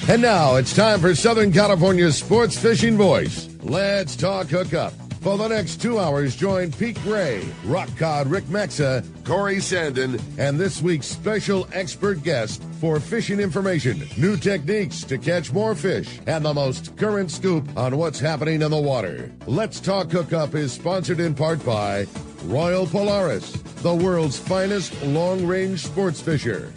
And now it's time for Southern California's sports fishing voice. Let's talk hookup. For the next 2 hours, join Pete Gray, Rock Cod Rick Maxa, Corey Sandin, and this week's special expert guest for fishing information, new techniques to catch more fish, and the most current scoop on what's happening in the water. Let's Talk Hookup is sponsored in part by Royal Polaris, the world's finest long-range sports fisher.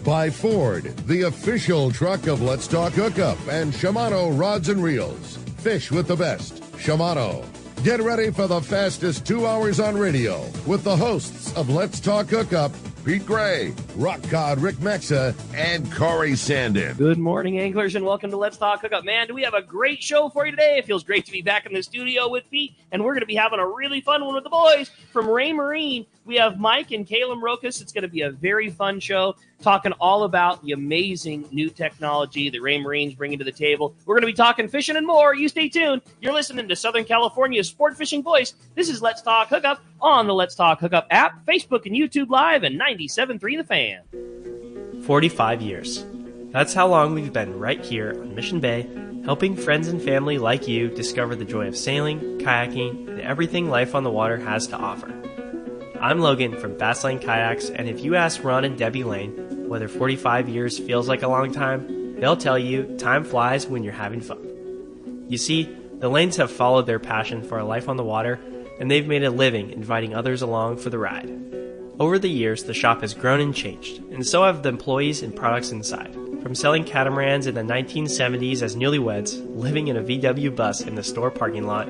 By Ford, the official truck of Let's Talk Hookup, and Shimano Rods and Reels. Fish with the best. Shimano. Get ready for the fastest 2 hours on radio with the hosts of Let's Talk Hookup, Pete Gray, Rock Cod Rick Maxa, and Corey Sandin. Good morning, anglers, and welcome to Let's Talk Hookup. Man, do we have a great show for you today. It feels great to be back in the studio with Pete, and we're going to be having a really fun one with the boys from Raymarine. We have Mike and Kaylen Rokosz. It's going to be a very fun show, talking all about the amazing new technology that Raymarine's bringing to the table. We're going to be talking fishing and more. You stay tuned. You're listening to Southern California's sport fishing voice. This is Let's Talk Hookup on the Let's Talk Hookup app, Facebook and YouTube Live, and 97.3 The Fan. 45 years. That's how long we've been right here on Mission Bay, helping friends and family like you discover the joy of sailing, kayaking, and everything life on the water has to offer. I'm Logan from Basslane Kayaks, and if you ask Ron and Debbie Lane whether 45 years feels like a long time, they'll tell you time flies when you're having fun. You see, the Lanes have followed their passion for a life on the water, and they've made a living inviting others along for the ride. Over the years, the shop has grown and changed, and so have the employees and products inside. From selling catamarans in the 1970s as newlyweds, living in a VW bus in the store parking lot,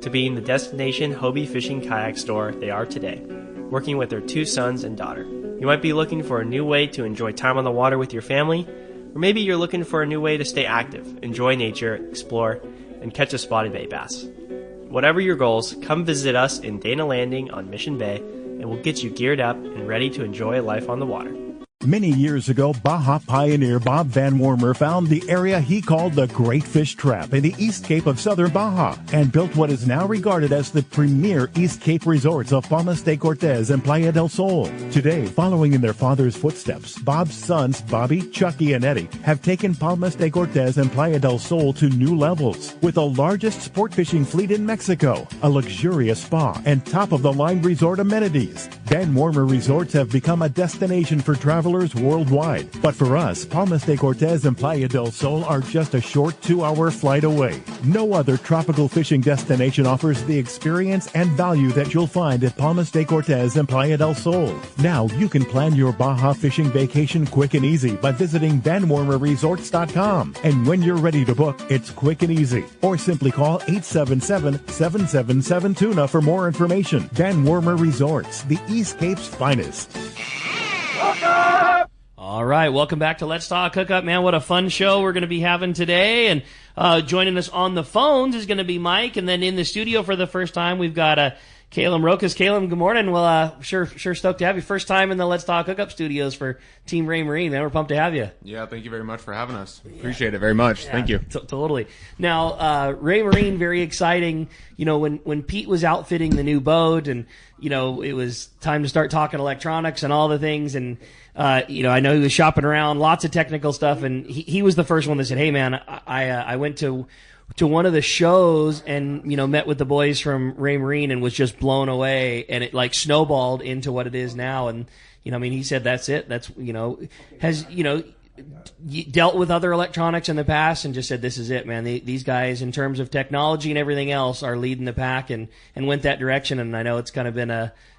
to being the destination Hobie fishing kayak store they are today, working with their 2 sons and daughter. You might be looking for a new way to enjoy time on the water with your family, or maybe you're looking for a new way to stay active, enjoy nature, explore, and catch a spotted bay bass. Whatever your goals, come visit us in Dana Landing on Mission Bay, and we'll get you geared up and ready to enjoy life on the water. Many years ago, Baja pioneer Bob Van Wormer found the area he called the Great Fish Trap in the East Cape of southern Baja and built what is now regarded as the premier East Cape resorts of Palmas de Cortez and Playa del Sol. Today, following in their father's footsteps, Bob's sons, Bobby, Chucky, and Eddie, have taken Palmas de Cortez and Playa del Sol to new levels with the largest sport fishing fleet in Mexico, a luxurious spa, and top-of-the-line resort amenities. Van Wormer Resorts have become a destination for travelers worldwide. But for us, Palmas de Cortez and Playa del Sol are just a short 2-hour flight away. No other tropical fishing destination offers the experience and value that you'll find at Palmas de Cortez and Playa del Sol. Now you can plan your Baja fishing vacation quick and easy by visiting VanWormerResorts.com. And when you're ready to book, it's quick and easy. Or simply call 877-777-TUNA for more information. Van Wormer Resorts, the East Cape's finest. All right, welcome back to Let's Talk Hookup, man. What a fun show we're going to be having today. And joining us on the phones is going to be Mike. And then in the studio for the first time, we've got Kaylen Rokosz. Kaylen, good morning. Well, sure stoked to have you. First time in the Let's Talk Hookup studios for Team Raymarine, man. We're pumped to have you. Yeah, thank you very much for having us. Appreciate it very much. Yeah, thank you. Totally. Now, Raymarine, very exciting. You know, when Pete was outfitting the new boat and, you know, it was time to start talking electronics and all the things. And, you know, I know he was shopping around, lots of technical stuff. And he was the first one that said, hey, man, I went to one of the shows and, you know, met with the boys from Raymarine and was just blown away, and it like snowballed into what it is now. And, you know, I mean, he said, that's it. That's, you know, has, you know, dealt with other electronics in the past and just said, this is it, man. These guys, in terms of technology and everything else, are leading the pack and went that direction. And I know it's kind of been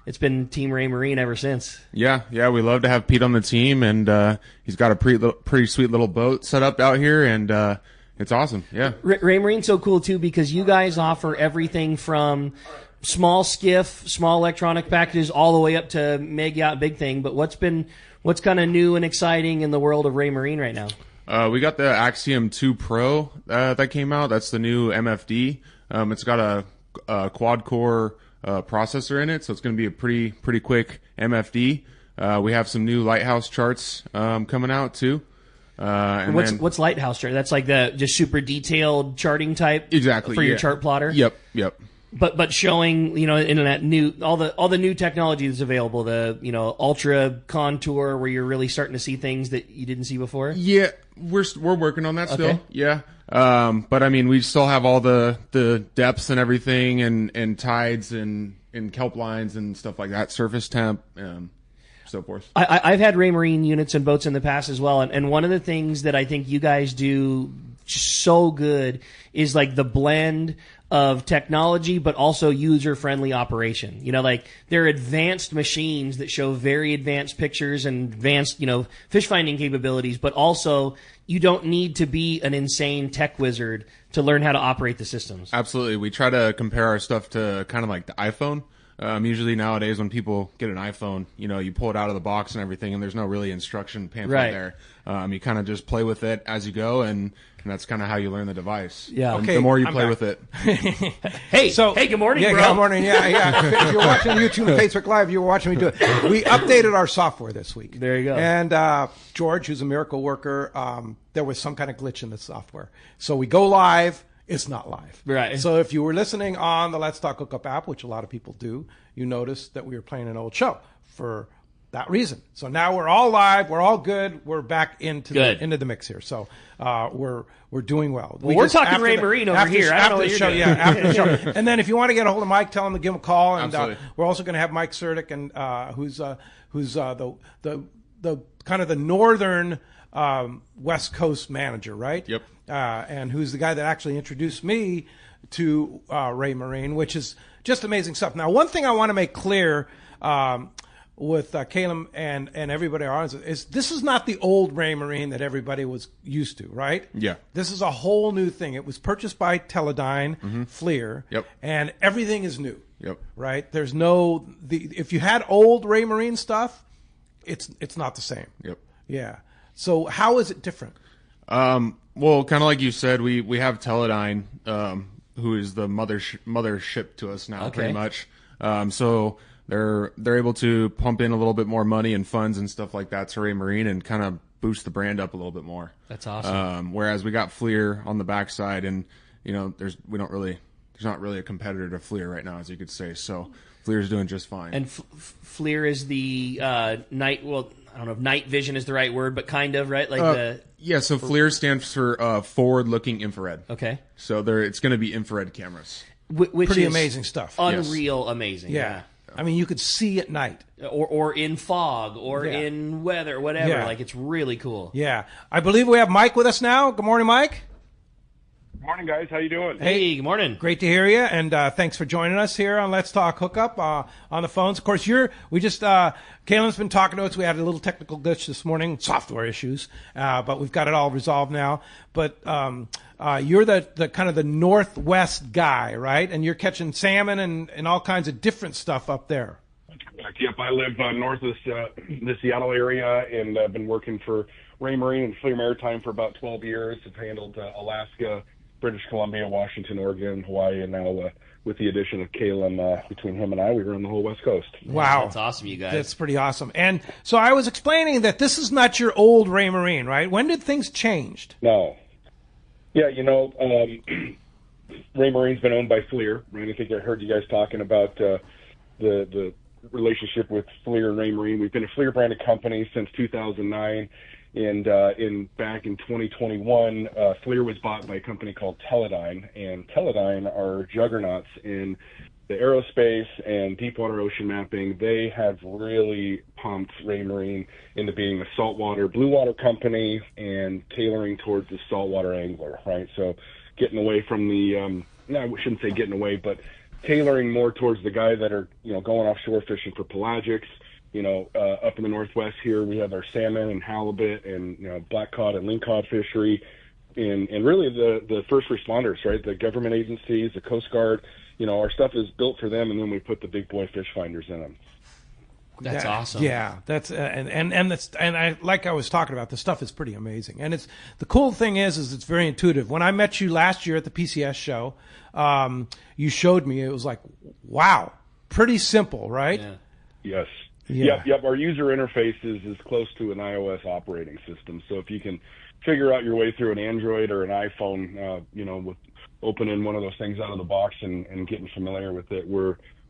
it's been Team Raymarine ever since. Yeah, we love to have Pete on the team, and he's got a pretty sweet little boat set up out here, and it's awesome. Yeah. Raymarine's so cool too because you guys offer everything from small skiff, small electronic packages, all the way up to mega yacht, big thing. But what's kind of new and exciting in the world of Raymarine right now? We got the Axiom 2 Pro that came out. That's the new MFD. It's got a quad core processor in it, so it's going to be a pretty quick MFD. We have some new lighthouse charts coming out too. And what's lighthouse chart? That's like the just super detailed charting type. Exactly for your chart plotter. Yep. But showing, in that new all the new technology that's available, the ultra contour where you're really starting to see things that you didn't see before. Yeah, we're working on that still. Okay. Yeah. But I mean, we still have all the depths and everything, and tides and kelp lines and stuff like that, surface temp, so forth. I've had Raymarine units and boats in the past as well, and one of the things that I think you guys do so good is like the blend of technology, but also user-friendly operation. Like they're advanced machines that show very advanced pictures and advanced, fish finding capabilities, but also you don't need to be an insane tech wizard to learn how to operate the systems. Absolutely. We try to compare our stuff to kind of like the iPhone. Usually nowadays when people get an iPhone, you pull it out of the box and everything, and there's no really instruction pamphlet there. You kind of just play with it as you go, and that's kind of how you learn the device. Yeah. And Okay, the more you I'm play back. with it. Hey, good morning, yeah, bro. good morning. Yeah. If you're watching YouTube and Facebook Live, you're watching me do it. We updated our software this week. There you go. And George, who's a miracle worker, there was some kind of glitch in the software. So we go live. It's not live. Right. So if you were listening on the Let's Talk Hookup app, which a lot of people do, you noticed that we were playing an old show for that reason. So now we're all live. We're all good. We're back into the mix here. So we're doing well. We're talking Raymarine over here. I don't know what you're doing. Yeah, after the show. And then if you want to get a hold of Mike, tell him to give him a call. And we're also going to have Mike Surdyk, and who's the kind of the northern West Coast manager, right? Yep. And who's the guy that actually introduced me to Raymarine, which is just amazing stuff. Now, one thing I want to make clear with Kaylen and everybody else is this is not the old Raymarine that everybody was used to, right? Yeah. This is a whole new thing. It was purchased by Teledyne, Fleer, Yep. and everything is new. Yep. Right? There's if you had old Raymarine stuff, it's not the same. Yep. Yeah. So how is it different? Well, kind of like you said, we have Teledyne, who is the mothership to us now, pretty much. So they're able to pump in a little bit more money and funds and stuff like that to Raymarine and kind of boost the brand up a little bit more. That's awesome. Whereas we got Fleer on the backside, and there's not really a competitor to Fleer right now, as you could say. So Fleer's doing just fine. And Fleer is the night. Well, I don't know if night vision is the right word, but kind of, right? Like yeah. So Fleer stands for forward-looking infrared. Okay. So it's going to be infrared cameras. Which Pretty is amazing stuff. Unreal, amazing. Yeah. I mean, you could see at night. Or in fog, or in weather, whatever. Yeah. Like, it's really cool. Yeah. I believe we have Mike with us now. Good morning, Mike. Morning, guys. How you doing? Hey, good morning. Great to hear you, and thanks for joining us here on Let's Talk Hookup on the phones. Of course, Kaylen's been talking to us. We had a little technical glitch this morning, software issues, but we've got it all resolved now. But you're the kind of the Northwest guy, right? And you're catching salmon and all kinds of different stuff up there. Yep, I live north of the Seattle area, and I've been working for Raymarine and Fleer Maritime for about 12 years. I've handled Alaska, British Columbia, Washington, Oregon, Hawaii, and now with the addition of Kaylen, between him and I, we run the whole West Coast. Wow. That's awesome, you guys. That's pretty awesome. And so I was explaining that this is not your old Raymarine, right? When did things change? No. Yeah, Raymarine's been owned by Fleer, right? I think I heard you guys talking about the relationship with Fleer and Raymarine. We've been a Fleer-branded company since 2009. And back in 2021, Fleer was bought by a company called Teledyne, and Teledyne are juggernauts in the aerospace and deepwater ocean mapping. They have really pumped Raymarine into being a saltwater, blue water company and tailoring towards the saltwater angler, right? So getting away from I shouldn't say getting away, but tailoring more towards the guy that are, going offshore fishing for pelagics. Up in the Northwest here, we have our salmon and halibut and, black cod and lingcod fishery and really the first responders, right? The government agencies, the Coast Guard, our stuff is built for them, and then we put the big boy fish finders in them. That's awesome. Yeah, that's like I was talking about, the stuff is pretty amazing. And the cool thing is it's very intuitive. When I met you last year at the PCS show, you showed me, it was like, wow, pretty simple, right? Yeah. Yes. Yeah. Yep. Our user interface is close to an iOS operating system. So if you can figure out your way through an Android or an iPhone, with opening one of those things out of the box and getting familiar with it.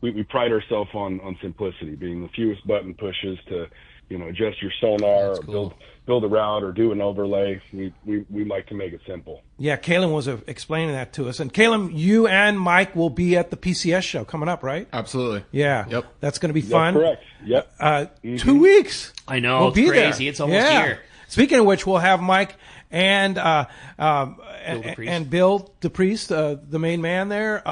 We pride ourselves on simplicity, being the fewest button pushes to, adjust your sonar or build a route or do an overlay. We like to make it simple. Yeah, Kaylen was explaining that to us. And Kaylen, you and Mike will be at the PCS show coming up, right? Absolutely. Yeah. Yep. That's going to be fun. That's correct. Yep. 2 weeks. I know. We'll it's be crazy. There. It's almost here. Speaking of which, we'll have Mike and Bill DePriest, the main man there,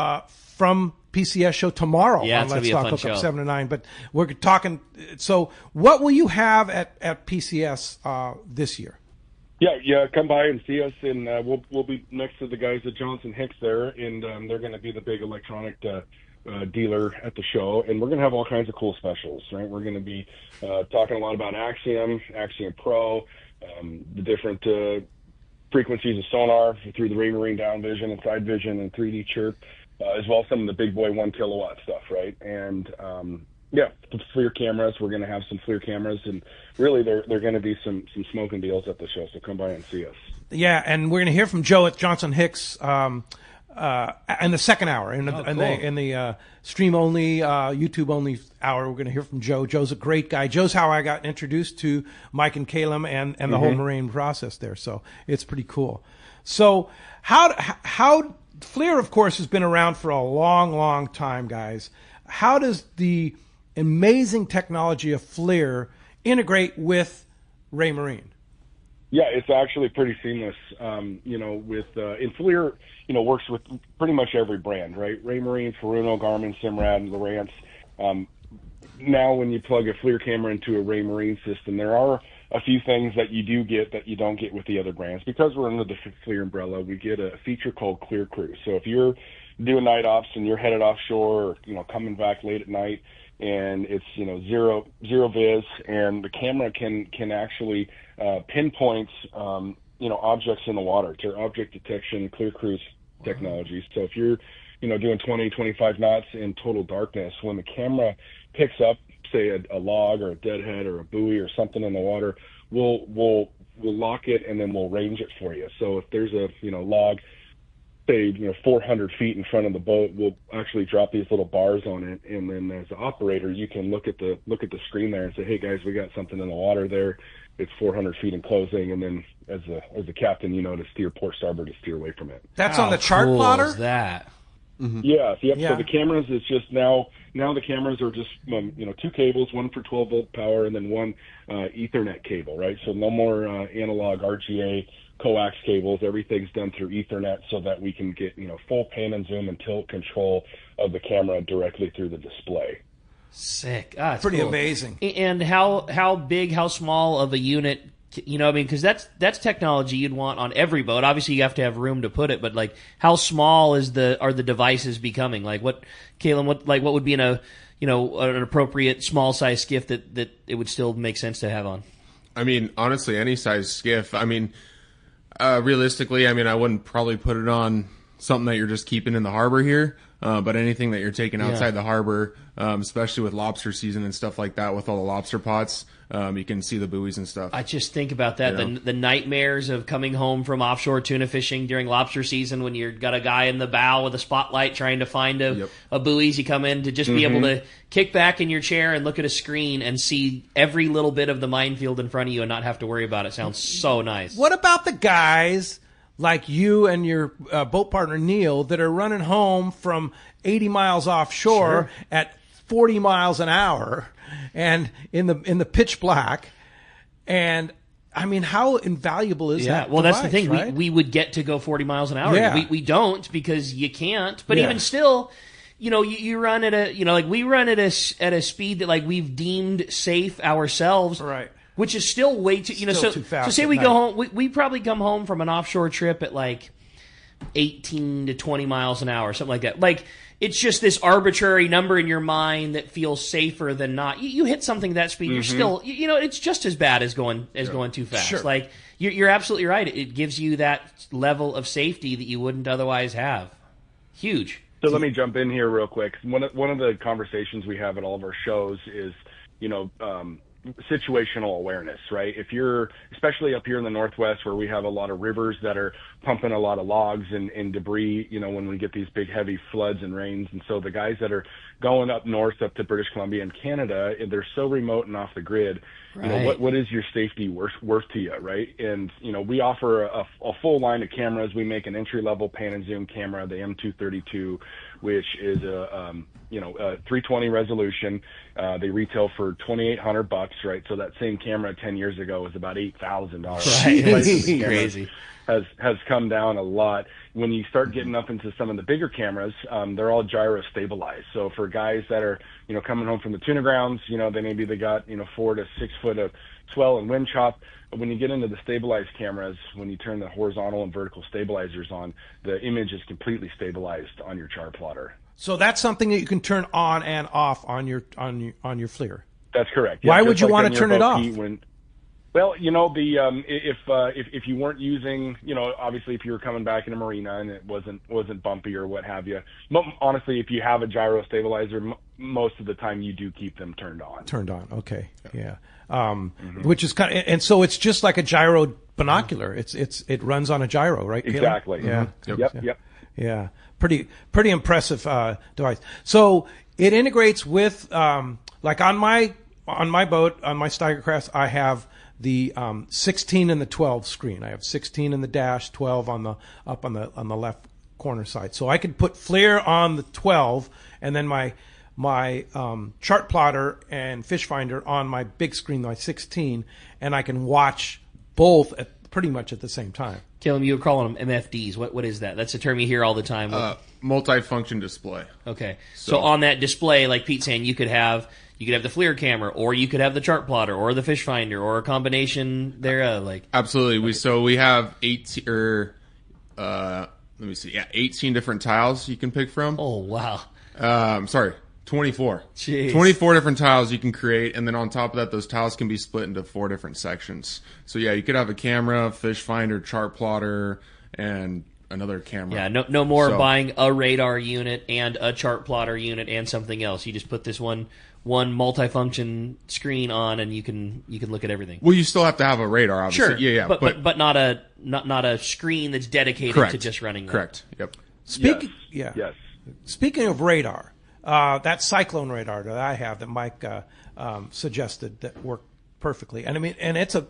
from PCS show tomorrow. Yeah, on it's going Let's to be a Talk fun Hookup show. 7 to 9. But we're talking. So, what will you have at PCS this year? Yeah. Come by and see us, and we'll be next to the guys at Johnson Hicks there, and they're going to be the big electronic dealer at the show, and we're going to have all kinds of cool specials. Right, we're going to be talking a lot about Axiom Pro, the different frequencies of sonar through the Raymarine down vision and side vision and 3D chirp, as well as some of the big boy 1 kilowatt stuff, right? And the FLIR cameras. We're going to have some FLIR cameras, and really they're going to be some smoking deals at the show. So come by and see us. Yeah, and we're going to hear from Joe at Johnson Hicks in the second hour, in the stream only, YouTube only hour. We're going to hear from Joe. Joe's a great guy. Joe's how I got introduced to Mike and Kaylen and the whole marine process there. So it's pretty cool. So how FLIR, of course, has been around for a long, long time, guys. How does the amazing technology of FLIR integrate with Raymarine? Yeah, it's actually pretty seamless. And FLIR, works with pretty much every brand, right? Raymarine, Furuno, Garmin, Simrad, Lowrance. Now, when you plug a FLIR camera into a Raymarine system, there are a few things that you do get that you don't get with the other brands. Because we're under the FLIR umbrella, we get a feature called Clear Crew. So if you're doing night ops and you're headed offshore or, coming back late at night, and it's zero viz, and the camera can actually pinpoint objects in the water. It's our object detection Clear Cruise technology. So if you're doing 20, 25 knots in total darkness, when the camera picks up, say a log or a deadhead or a buoy or something in the water, we'll lock it and then we'll range it for you. So if there's a log, say 400 feet in front of the boat, we'll actually drop these little bars on it, and then as the operator, you can look at the screen there and say, hey guys, we got something in the water there. It's 400 feet in closing, and then as the captain, to steer port starboard to steer away from it. That's on the chart plotter. Is that? Mm-hmm. Yeah. So the cameras is just now the cameras are just 2 cables, one for 12 volt power, and then one Ethernet cable, right? So no more analog RGA coax cables. Everything's done through Ethernet so that we can get full pan and zoom and tilt control of the camera directly through the display. Sick. Pretty cool. Amazing. And how big, how small of a unit? Because that's technology you'd want on every boat. Obviously, you have to have room to put it, but like, how small are the devices becoming? Like, Kaylen, what would be an appropriate small size skiff that it would still make sense to have on? I mean, honestly, any size skiff. I mean, realistically, I wouldn't probably put it on something that you're just keeping in the harbor here. But anything that you're taking outside the harbor, especially with lobster season and stuff like that, with all the lobster pots, you can see the buoys and stuff. I just think about that, the nightmares of coming home from offshore tuna fishing during lobster season when you've got a guy in the bow with a spotlight trying to find a buoys. You come in to just be able to kick back in your chair and look at a screen and see every little bit of the minefield in front of you and not have to worry about it. Sounds so nice. What about the guys like you and your boat partner Neil that are running home from 80 miles offshore at 40 miles an hour and in the pitch black? And I mean, how invaluable is that? Well, device, that's the thing. right? We would get to go 40 miles an hour. Yeah. We don't, because you can't. But even still, you run at we run at a speed that we've deemed safe ourselves. Right. Which is still way too, too fast. So say we go home, we probably come home from an offshore trip at 18 to 20 miles an hour, something like that. It's just this arbitrary number in your mind that feels safer than not. You hit something that speed, you're still, it's just as bad as going too fast. Sure. You're absolutely right. It gives you that level of safety that you wouldn't otherwise have. Huge. So let me jump in here real quick. One of the conversations we have at all of our shows is, situational awareness, right? If you're, especially up here in the Northwest where we have a lot of rivers that are pumping a lot of logs and debris, when we get these big heavy floods and rains. And so the guys that are going up north, up to British Columbia and Canada, they're so remote and off the grid. Right. What is your safety worth to you, right? And, we offer a full line of cameras. We make an entry-level pan and zoom camera, the M232, which is a 320 resolution. They retail for $2,800, right? So that same camera 10 years ago was about $8,000. Right. That's crazy. Has come down a lot. When you start getting up into some of the bigger cameras, they're all gyro stabilized. So for guys that are, coming home from the tuna grounds, they got, 4 to 6 foot of swell and wind chop. But when you get into the stabilized cameras, when you turn the horizontal and vertical stabilizers on, the image is completely stabilized on your chart plotter. So that's something that you can turn on and off on your FLIR. That's correct. Why would you want to turn it off? Well, if you weren't using, obviously if you were coming back in a marina and it wasn't bumpy or what have you. Honestly, if you have a gyro stabilizer, most of the time you do keep them turned on. Turned on, okay, yeah. Which is kind of, and so it's just like a gyro binocular. It runs on a gyro, right? Exactly. Kaylen? Yeah. Yep. Yeah. Pretty impressive device. So it integrates with like on my boat, on my Steigercraft, I have the 16 and the 12 screen. I have 16 in the dash, 12 on the left corner side. So I could put FLIR on the 12 and then my chart plotter and fish finder on my big screen, my 16, and I can watch both pretty much at the same time. Kaylen, you were calling them MFDs. What is that? That's a term you hear all the time. Multi-function display. Okay. So on that display, like Pete's saying, you could have the FLIR camera, or you could have the chart plotter, or the fish finder, or a combination thereof. Absolutely. Okay. We have 18 different tiles you can pick from. Oh wow. 24. Jeez. 24 different tiles you can create, and then on top of that, those tiles can be split into 4 different sections. So yeah, you could have a camera, fish finder, chart plotter, and another camera. Yeah, no more buying a radar unit and a chart plotter unit and something else. You just put this one multifunction screen on, and you can look at everything. Well, you still have to have a radar, obviously. Sure. Yeah. But not a screen that's dedicated to just running that. Correct. Yep. Yes. Speaking of radar, that Cyclone radar that I have that Mike suggested that worked perfectly, and I mean, and it's a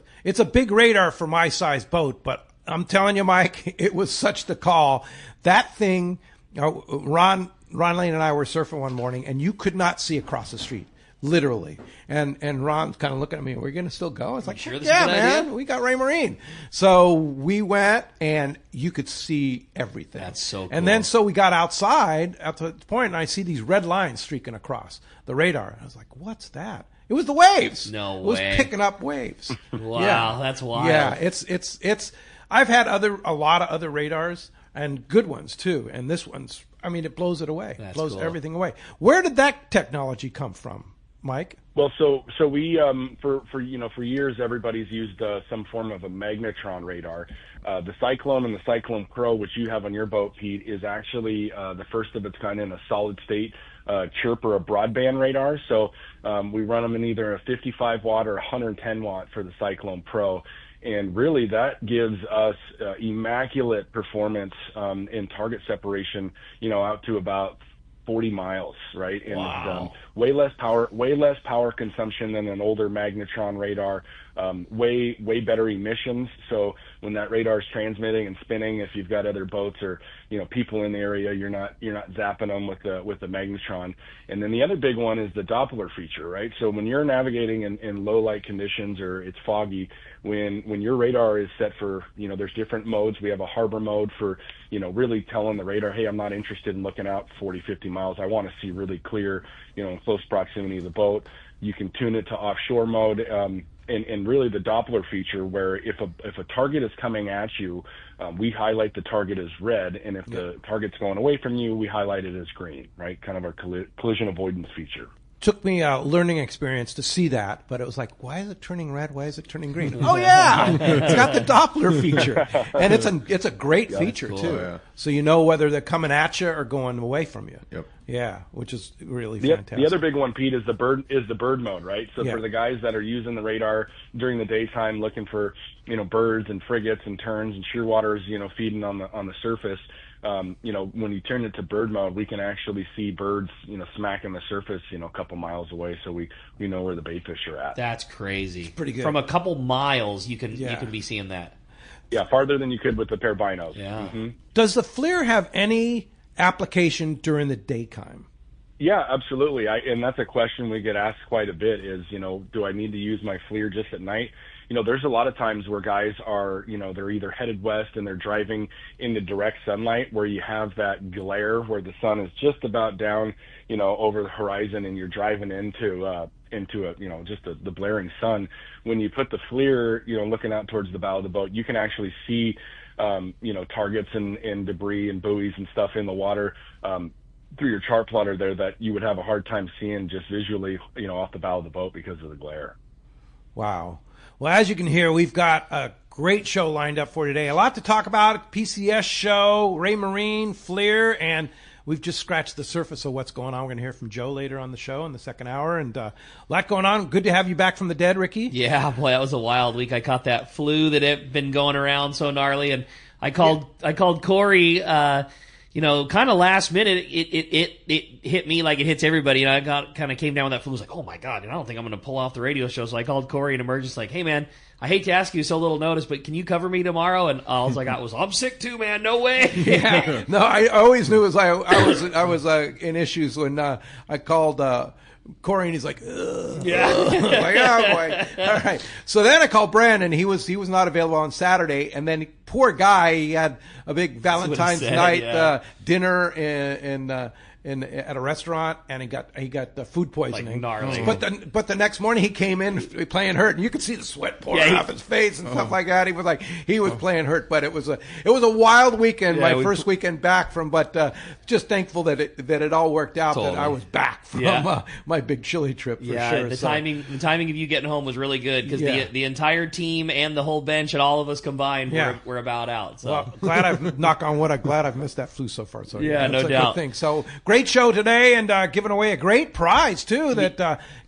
big radar for my size boat, but I'm telling you, Mike, it was such the call. That thing, Ron Lane and I were surfing one morning, and you could not see across the street, literally. And Ron's kind of looking at me, "We're going to still go?" I was like, sure "Yeah, man, idea? We got Raymarine." So we went, and you could see everything. That's so cool. And then so we got outside at the point, and I see these red lines streaking across the radar. I was like, "What's that?" It was the waves. No way. It was picking up waves. Wow, that's wild. Yeah, it's. I've had a lot of other radars and good ones too, and this one's. I mean, it blows it away. It blows everything away. Where did that technology come from, Mike? Well, so we for years everybody's used some form of a magnetron radar. The Cyclone and the Cyclone Pro, which you have on your boat, Pete, is actually the first of its kind in a solid state chirp or a broadband radar. So we run them in either a 55 watt or 110 watt for the Cyclone Pro. And really, that gives us immaculate performance in target separation, out to about 40 miles, right? And wow. Way less power consumption than an older magnetron radar. Way better emissions. So when that radar is transmitting and spinning, if you've got other boats or people in the area, you're not zapping them with the magnetron. And then the other big one is the Doppler feature, right? So when you're navigating in low light conditions or it's foggy, when your radar is set for there's different modes. We have a harbor mode for really telling the radar, hey, I'm not interested in looking out 40-50 miles. I want to see really clear in close proximity of the boat. You can tune it to offshore mode. And really the Doppler feature, where if a target is coming at you, we highlight the target as red, and if the target's going away from you, we highlight it as green, right? Kind of our collision avoidance feature. Took me a learning experience to see that, but it was like, why is it turning red? Why is it turning green? Oh yeah, it's got the Doppler feature, and it's a great feature cool, too. Yeah. So whether they're coming at you or going away from you. Yep. Yeah, which is really The fantastic. other big one, Pete, is the bird mode, right? So for the guys that are using the radar during the daytime, looking for birds and frigates and terns and shearwaters, feeding on the surface. When you turn it to bird mode, we can actually see birds, smacking the surface, a couple miles away, so we know where the bayfish are at. That's crazy. It's pretty good. From a couple miles, you can be seeing that. Yeah, farther than you could with the pair of binos. Yeah. Mm-hmm. Does the FLIR have any application during the daytime? Yeah, absolutely. And that's a question we get asked quite a bit is, do I need to use my FLIR just at night? There's a lot of times where guys are, they're either headed west and they're driving into direct sunlight where you have that glare where the sun is just about down, over the horizon, and you're driving into just the blaring sun. When you put the FLIR, looking out towards the bow of the boat, you can actually see, targets and debris and buoys and stuff in the water, through your chart plotter there that you would have a hard time seeing just visually, off the bow of the boat because of the glare. Wow. Well, as you can hear, we've got a great show lined up for today. A lot to talk about, PCS show, Raymarine, FLIR, and we've just scratched the surface of what's going on. We're going to hear from Joe later on the show in the second hour, and a lot going on. Good to have you back from the dead, Ricky. Yeah, boy, that was a wild week. I caught that flu that had been going around so gnarly, and I called Corey, kind of last minute. It hit me like it hits everybody, and I kind of came down with that flu. I was like, oh my God, I don't think I'm going to pull off the radio show. So I called Corey in emergency, like, hey man, I hate to ask you so little notice, but can you cover me tomorrow? And I was like, I'm sick too, man. No way. Yeah. No, I always knew it was I was in issues when I called Corey, and he's like, ugh. Yeah. Like, oh boy. All right. So then I called Brandon. He was not available on Saturday, and then poor guy, he had a big Valentine's night dinner at a restaurant, and he got the food poisoning. Like gnarly. But the next morning he came in playing hurt, and you could see the sweat pouring off his face and stuff like that. He was playing hurt, but it was a wild weekend. My first weekend back from, but just thankful that it all worked out. Totally. That I was back from my big Chile trip. For sure. The timing of you getting home was really good because the entire team and the whole bench and all of us combined were about out. So. Well, glad I've knock on wood. I'm glad I've missed that flu so far. So no doubt. Good thing. So great show today, and giving away a great prize too that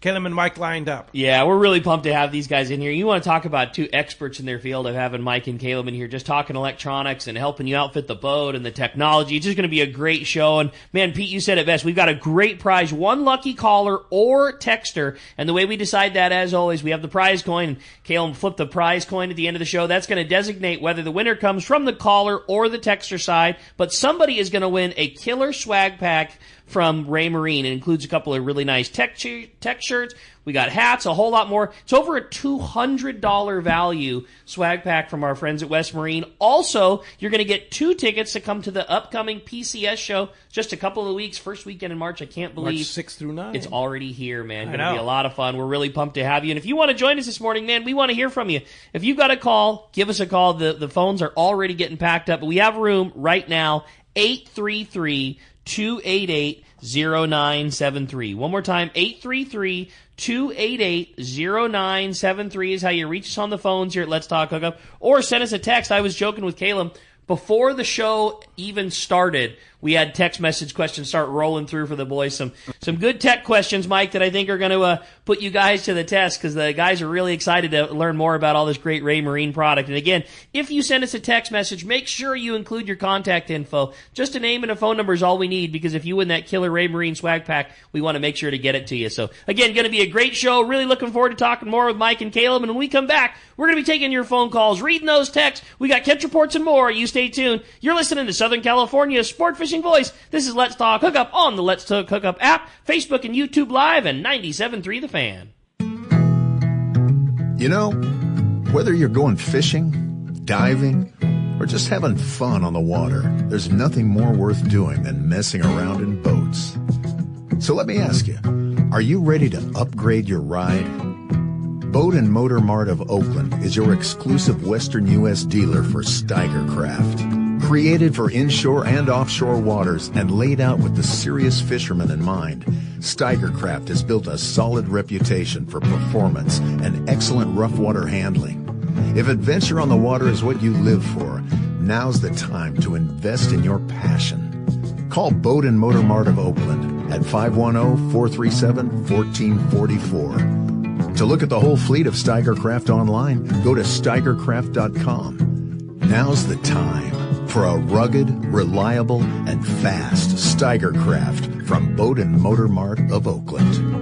Kaylen and Mike lined up. Yeah, we're really pumped to have these guys in here. You want to talk about two experts in their field of having Mike and Kaylen in here, just talking electronics and helping you outfit the boat and the technology. It's just going to be a great show. And man, Pete, you said it best. We've got a great prize, one lucky caller or texter. And the way we decide that, as always, we have the prize coin. And Kaylen flip the prize coin at the end of the show. That's going to designate whether the winner comes from the caller or the texter side. But somebody is going to win a killer swag pack from Raymarine. It includes a couple of really nice tech shirts. We got hats, a whole lot more. It's over a $200 value swag pack from our friends at West Marine. Also, you're going to get 2 tickets to come to the upcoming PCS show just a couple of weeks, first weekend in March. I can't believe March 6th through 9. It's already here, man. Going to be a lot of fun. We're really pumped to have you. And if you want to join us this morning, man, we want to hear from you. If you've got a call, give us a call. The phones are already getting packed up, but we have room right now, 833-288-0973. One more time, 833-288-0973 is how you reach us on the phones here at Let's Talk Hookup, or send us a text. I was joking with Kaylen. Before the show even started, we had text message questions start rolling through for the boys. Some good tech questions, Mike, that I think are going to put you guys to the test, because the guys are really excited to learn more about all this great Raymarine product. And again, if you send us a text message, make sure you include your contact info. Just a name and a phone number is all we need, because if you win that killer Raymarine swag pack, we want to make sure to get it to you. So again, going to be a great show. Really looking forward to talking more with Mike and Kaylen. And when we come back, we're going to be taking your phone calls, reading those texts. We got catch reports and more. You stay tuned. You're listening to Southern California's sport fishing voice. This is Let's Talk Hookup on the Let's Talk Hookup app, Facebook and YouTube Live, and 97.3 The Fan. You know, whether you're going fishing, diving, or just having fun on the water, there's nothing more worth doing than messing around in boats. So let me ask you, are you ready to upgrade your ride? Boat and Motor Mart of Oakland is your exclusive Western U.S. dealer for Steiger Craft. Created for inshore and offshore waters and laid out with the serious fisherman in mind, Steiger Craft has built a solid reputation for performance and excellent rough water handling. If adventure on the water is what you live for, now's the time to invest in your passion. Call Boat and Motor Mart of Oakland at 510-437-1444. To look at the whole fleet of Steiger Craft online, go to steigercraft.com. Now's the time for a rugged, reliable, and fast Steiger Craft from Boat and Motor Mart of Oakland.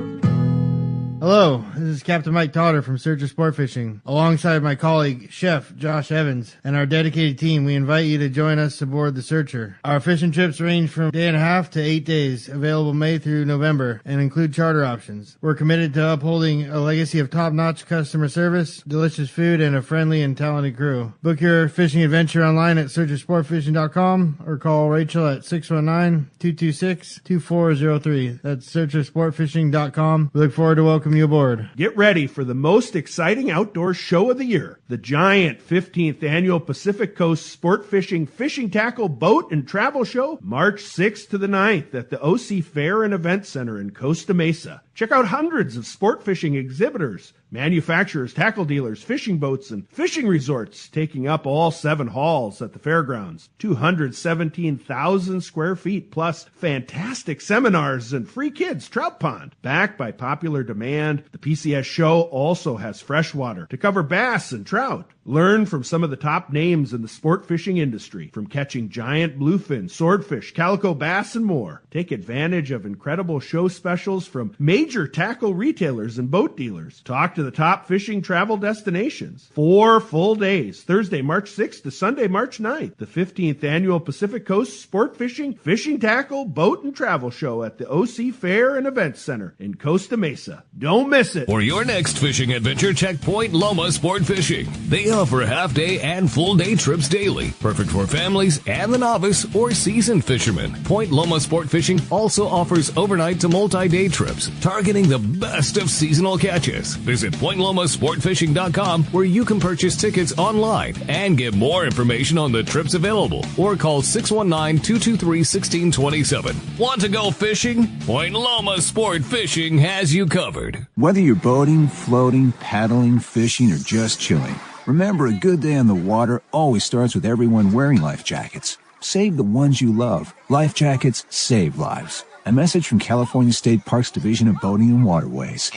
Hello, this is Captain Mike Totter from Searcher Sport Fishing. Alongside my colleague, Chef Josh Evans, and our dedicated team, we invite you to join us aboard the Searcher. Our fishing trips range from 1.5 to 8 days, available May through November, and include charter options. We're committed to upholding a legacy of top-notch customer service, delicious food, and a friendly and talented crew. Book your fishing adventure online at searchersportfishing.com or call Rachel at 619-226-2403. That's searchersportfishing.com. We look forward to welcoming you aboard. Get ready for the most exciting outdoor show of the year, the giant 15th annual Pacific Coast Sport Fishing Fishing Tackle Boat and Travel Show, March 6th to the 9th at the OC Fair and Event Center in Costa Mesa. Check out hundreds of sport fishing exhibitors, manufacturers, tackle dealers, fishing boats, and fishing resorts taking up all 7 halls at the fairgrounds. 217,000 square feet, plus fantastic seminars and free kids trout pond. Backed by popular demand, the PCS show also has freshwater to cover bass and trout. Learn from some of the top names in the sport fishing industry, from catching giant bluefin, swordfish, calico bass, and more. Take advantage of incredible show specials from major tackle retailers and boat dealers. Talk to the top fishing travel destinations. 4 full days, Thursday, March 6th to Sunday, March 9th. The 15th annual Pacific Coast Sport Fishing, Fishing Tackle, Boat and Travel Show at the OC Fair and Event Center in Costa Mesa. Don't miss it. For your next fishing adventure, check Point Loma Sport Fishing. They offer half-day and full-day trips daily, perfect for families and the novice or seasoned fishermen. Point Loma Sport Fishing also offers overnight to multi-day trips, targeting the best of seasonal catches. Visit PointLomaSportFishing.com, where you can purchase tickets online and get more information on the trips available, or call 619-223-1627. Want to go fishing? Point Loma Sport Fishing has you covered. Whether you're boating, floating, paddling, fishing, or just chilling, remember, a good day on the water always starts with everyone wearing life jackets. Save the ones you love. Life jackets save lives. A message from California State Parks Division of Boating and Waterways.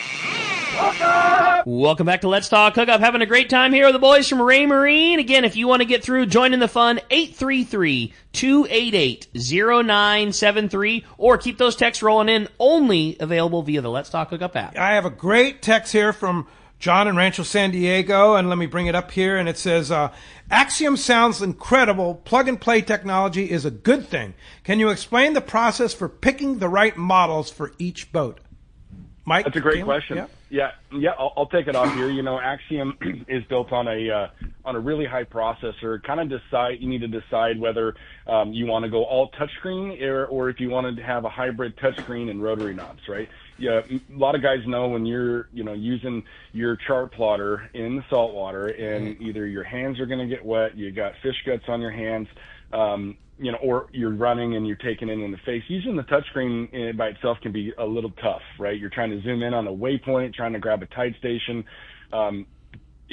Welcome back to Let's Talk Hookup. Having a great time here with the boys from Raymarine. Again, if you want to get through, join in the fun, 833-288-0973, or keep those texts rolling in, only available via the Let's Talk Hookup app. I have a great text here from John in Rancho San Diego, and let me bring it up here, and it says, Axiom sounds incredible. Plug-and-play technology is a good thing. Can you explain the process for picking the right models for each boat? Mike? That's a great question. Yeah, I'll take it off here. You know, Axiom is built on a really high processor. You need to decide whether you want to go all touchscreen or if you wanted to have a hybrid touchscreen and rotary knobs, right? Yeah, a lot of guys know when you're, using your chart plotter in the saltwater and either your hands are going to get wet, you got fish guts on your hands, or you're running and you're taking it in the face. Using the touchscreen by itself can be a little tough, right? You're trying to zoom in on a waypoint, trying to grab a tide station.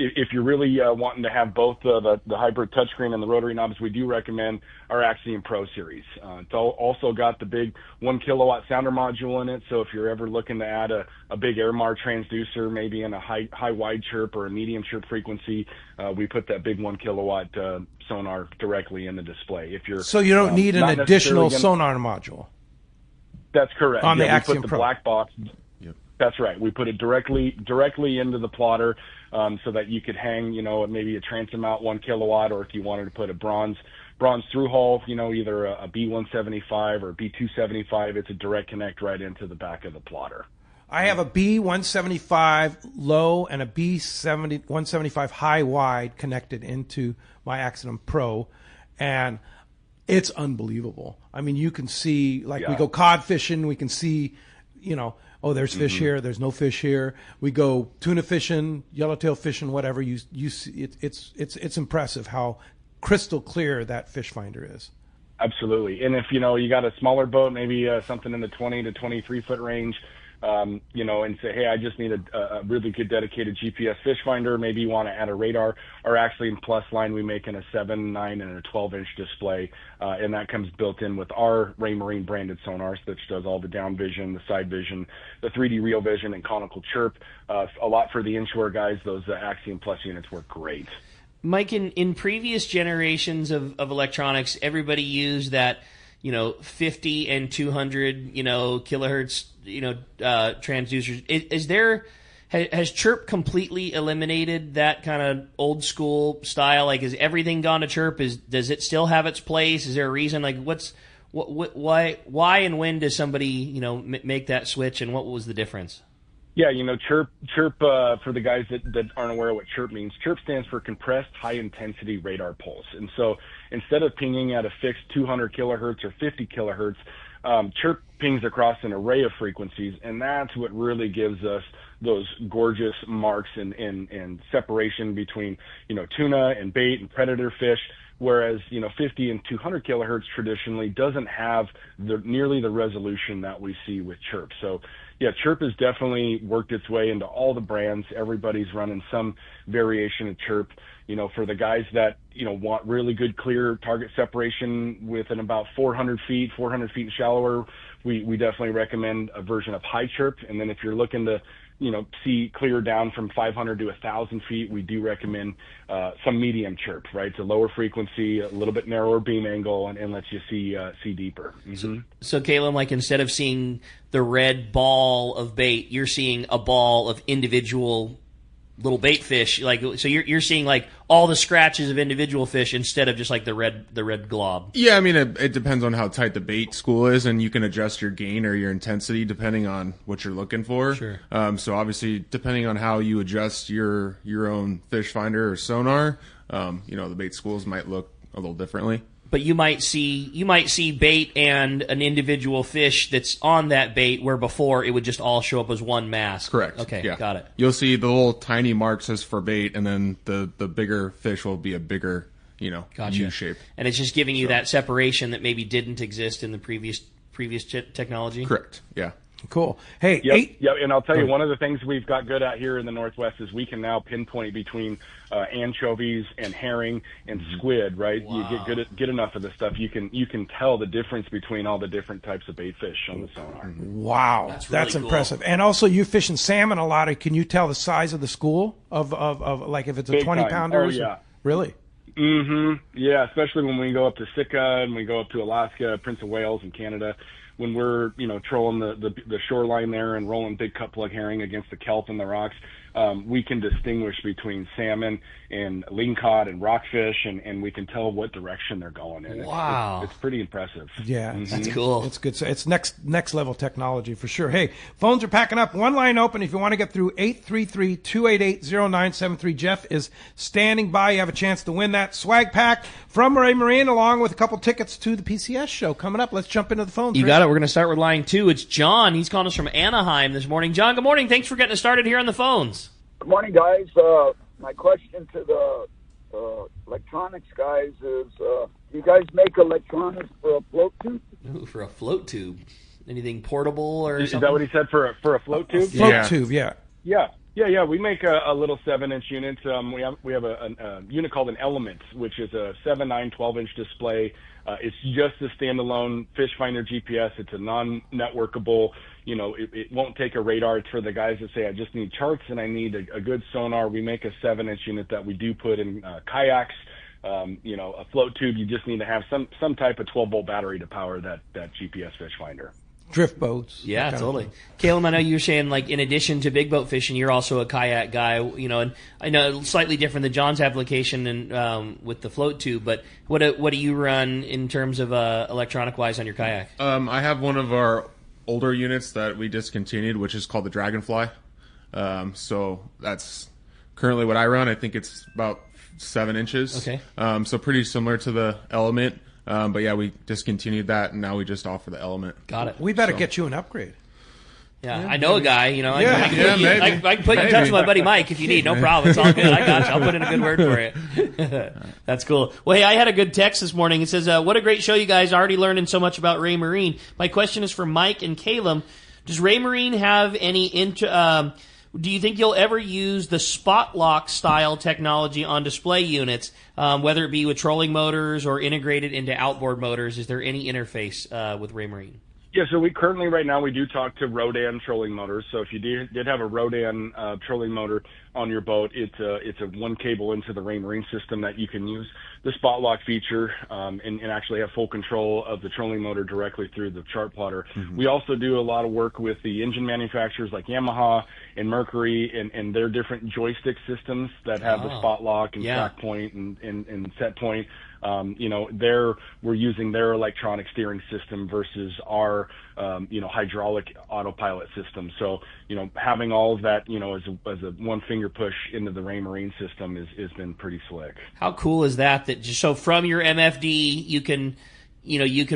If you're really wanting to have both the hybrid touchscreen and the rotary knobs, we do recommend our Axiom Pro series. It's also got the big 1 kilowatt sounder module in it, so if you're ever looking to add a big Airmar transducer, maybe in a high wide chirp or a medium chirp frequency, we put that big 1 kilowatt sonar directly in the display. So you don't need an additional sonar module. That's correct. On the Axiom we put the Pro. black box. Yep. That's right. We put it directly into the plotter, so that you could hang, maybe a transom mount 1 kilowatt, or if you wanted to put a bronze through hull, either a B175 or a B275, it's a direct connect right into the back of the plotter. I have a B175 low and a B175 high wide connected into my Axiom Pro, and it's unbelievable. I mean, you can see, we go cod fishing, we can see, there's fish here, there's no fish here. We go tuna fishing, yellowtail fishing, whatever. You see, it's impressive how crystal clear that fish finder is. Absolutely. And if you got a smaller boat, maybe something in the 20 to 23 foot range, and say, hey, I just need a really good dedicated GPS fish finder. Maybe you want to add a radar. Or actually in Plus line, we make in a 7, 9, and a 12-inch display, and that comes built in with our Raymarine branded sonars, which does all the down vision, the side vision, the 3D real vision, and conical chirp. A lot for the inshore guys. Those Axiom Plus units work great. Mike, in previous generations of electronics, everybody used that 50 and 200 kilohertz transducers. Has chirp completely eliminated that kind of old school style? Like, has everything gone to chirp? Does it still have its place? Is there a reason? Like, why and when does somebody make that switch, and what was the difference? Yeah, chirp for the guys that aren't aware of what chirp means, chirp stands for compressed high-intensity radar pulse. And so instead of pinging at a fixed 200 kilohertz or 50 kilohertz, chirp pings across an array of frequencies, and that's what really gives us those gorgeous marks and separation between, tuna and bait and predator fish. Whereas, 50 and 200 kilohertz traditionally doesn't have nearly the resolution that we see with chirp. So, yeah, chirp has definitely worked its way into all the brands. Everybody's running some variation of chirp. For the guys that, want really good, clear target separation within about 400 feet and shallower, we definitely recommend a version of high chirp. And then if you're looking to, see clear down from 500 to 1,000 feet, we do recommend some medium chirp, right? It's a lower frequency, a little bit narrower beam angle, and lets you see deeper. Mm-hmm. So, Kaylen, like, instead of seeing the red ball of bait, you're seeing a ball of individual little bait fish. Like, so you're seeing like all the scratches of individual fish instead of just like the red glob. Yeah, I mean it depends on how tight the bait school is, and you can adjust your gain or your intensity depending on what you're looking for. Sure. So obviously, depending on how you adjust your own fish finder or sonar, the bait schools might look a little differently. But you might see bait and an individual fish that's on that bait, where before it would just all show up as one mass. Correct. Okay, yeah. Got it. You'll see the little tiny marks as for bait, and then the bigger fish will be a bigger, Gotcha. U shape. And it's just giving you that separation that maybe didn't exist in the previous technology. Correct. Yeah. Cool. Hey, Yep, and I'll tell you, one of the things we've got good at here in the Northwest is we can now pinpoint between anchovies and herring and squid, right? Wow. You get enough of this stuff, you can tell the difference between all the different types of bait fish on the sonar. Wow, that's really impressive. cool. And also, you fishing salmon a lot. Can you tell the size of the school of like if it's a Big 20 time. pounder? Oh, yeah. Really? Mm-hmm. Yeah, especially when we go up to Sitka and we go up to Alaska, Prince of Wales, and Canada. When we're, trolling the shoreline there and rolling big cut plug herring against the kelp and the rocks, we can distinguish between salmon and lingcod and rockfish, and we can tell what direction they're going in. Wow. It's pretty impressive. Yeah, That's cool. It's good. So it's next level technology for sure. Hey, phones are packing up. One line open if you want to get through, 833-288-0973. Jeff is standing by. You have a chance to win that swag pack from Raymarine, along with a couple tickets to the PCS show coming up. Let's jump into the phones. You got it. We're going to start with line 2. It's John. He's calling us from Anaheim this morning. John, good morning. Thanks for getting us started here on the phones. Good morning, guys. My question to the electronics guys is, do you guys make electronics for a float tube? Ooh, for a float tube. Anything portable or Is something? that what he said for a float tube? Float tube, yeah. Yeah. We make a little 7-inch unit. We have a unit called an Element, which is a 7, 9, 12-inch display. It's just a standalone fish finder GPS. It's a non-networkable. It won't take a radar. It's for the guys that say, I just need charts and I need a good sonar. We make a 7-inch unit that we do put in kayaks. A float tube, you just need to have some type of 12-volt battery to power that GPS fish finder. Drift boats. Yeah, totally. Kaylen, I know you're saying, like, in addition to big boat fishing, you're also a kayak guy, and I know slightly different than John's application and with the float tube, but what do you run in terms of electronic-wise on your kayak? I have one of our older units that we discontinued, which is called the Dragonfly. So that's currently what I run. I think it's about 7 inches. Okay. So pretty similar to the Element. But yeah, we discontinued that, and now we just offer the Element. Got it. We better get you an upgrade. Yeah, I know a guy. I can put you in touch with my buddy Mike if you need. No problem. It's all good. I got you. I'll put in a good word for you. That's cool. Well, hey, I had a good text this morning. It says, what a great show, you guys. Already learning so much about Raymarine. My question is for Mike and Kaylen. Does Raymarine have any do you think you'll ever use the spot lock style technology on display units, whether it be with trolling motors or integrated into outboard motors? Is there any interface with Raymarine? Yeah, so we currently, right now, we do talk to Rodan trolling motors. So if you did have a Rodan trolling motor on your boat, it's a one cable into the Raymarine system that you can use the spot lock feature and actually have full control of the trolling motor directly through the chart plotter. Mm-hmm. We also do a lot of work with the engine manufacturers like Yamaha and Mercury and their different joystick systems that have the spot lock and track point and set point. We're using their electronic steering system versus our, hydraulic autopilot system. So, having all of that, as a one finger push into the Raymarine system has been pretty slick. How cool is that? That just so from your MFD, you can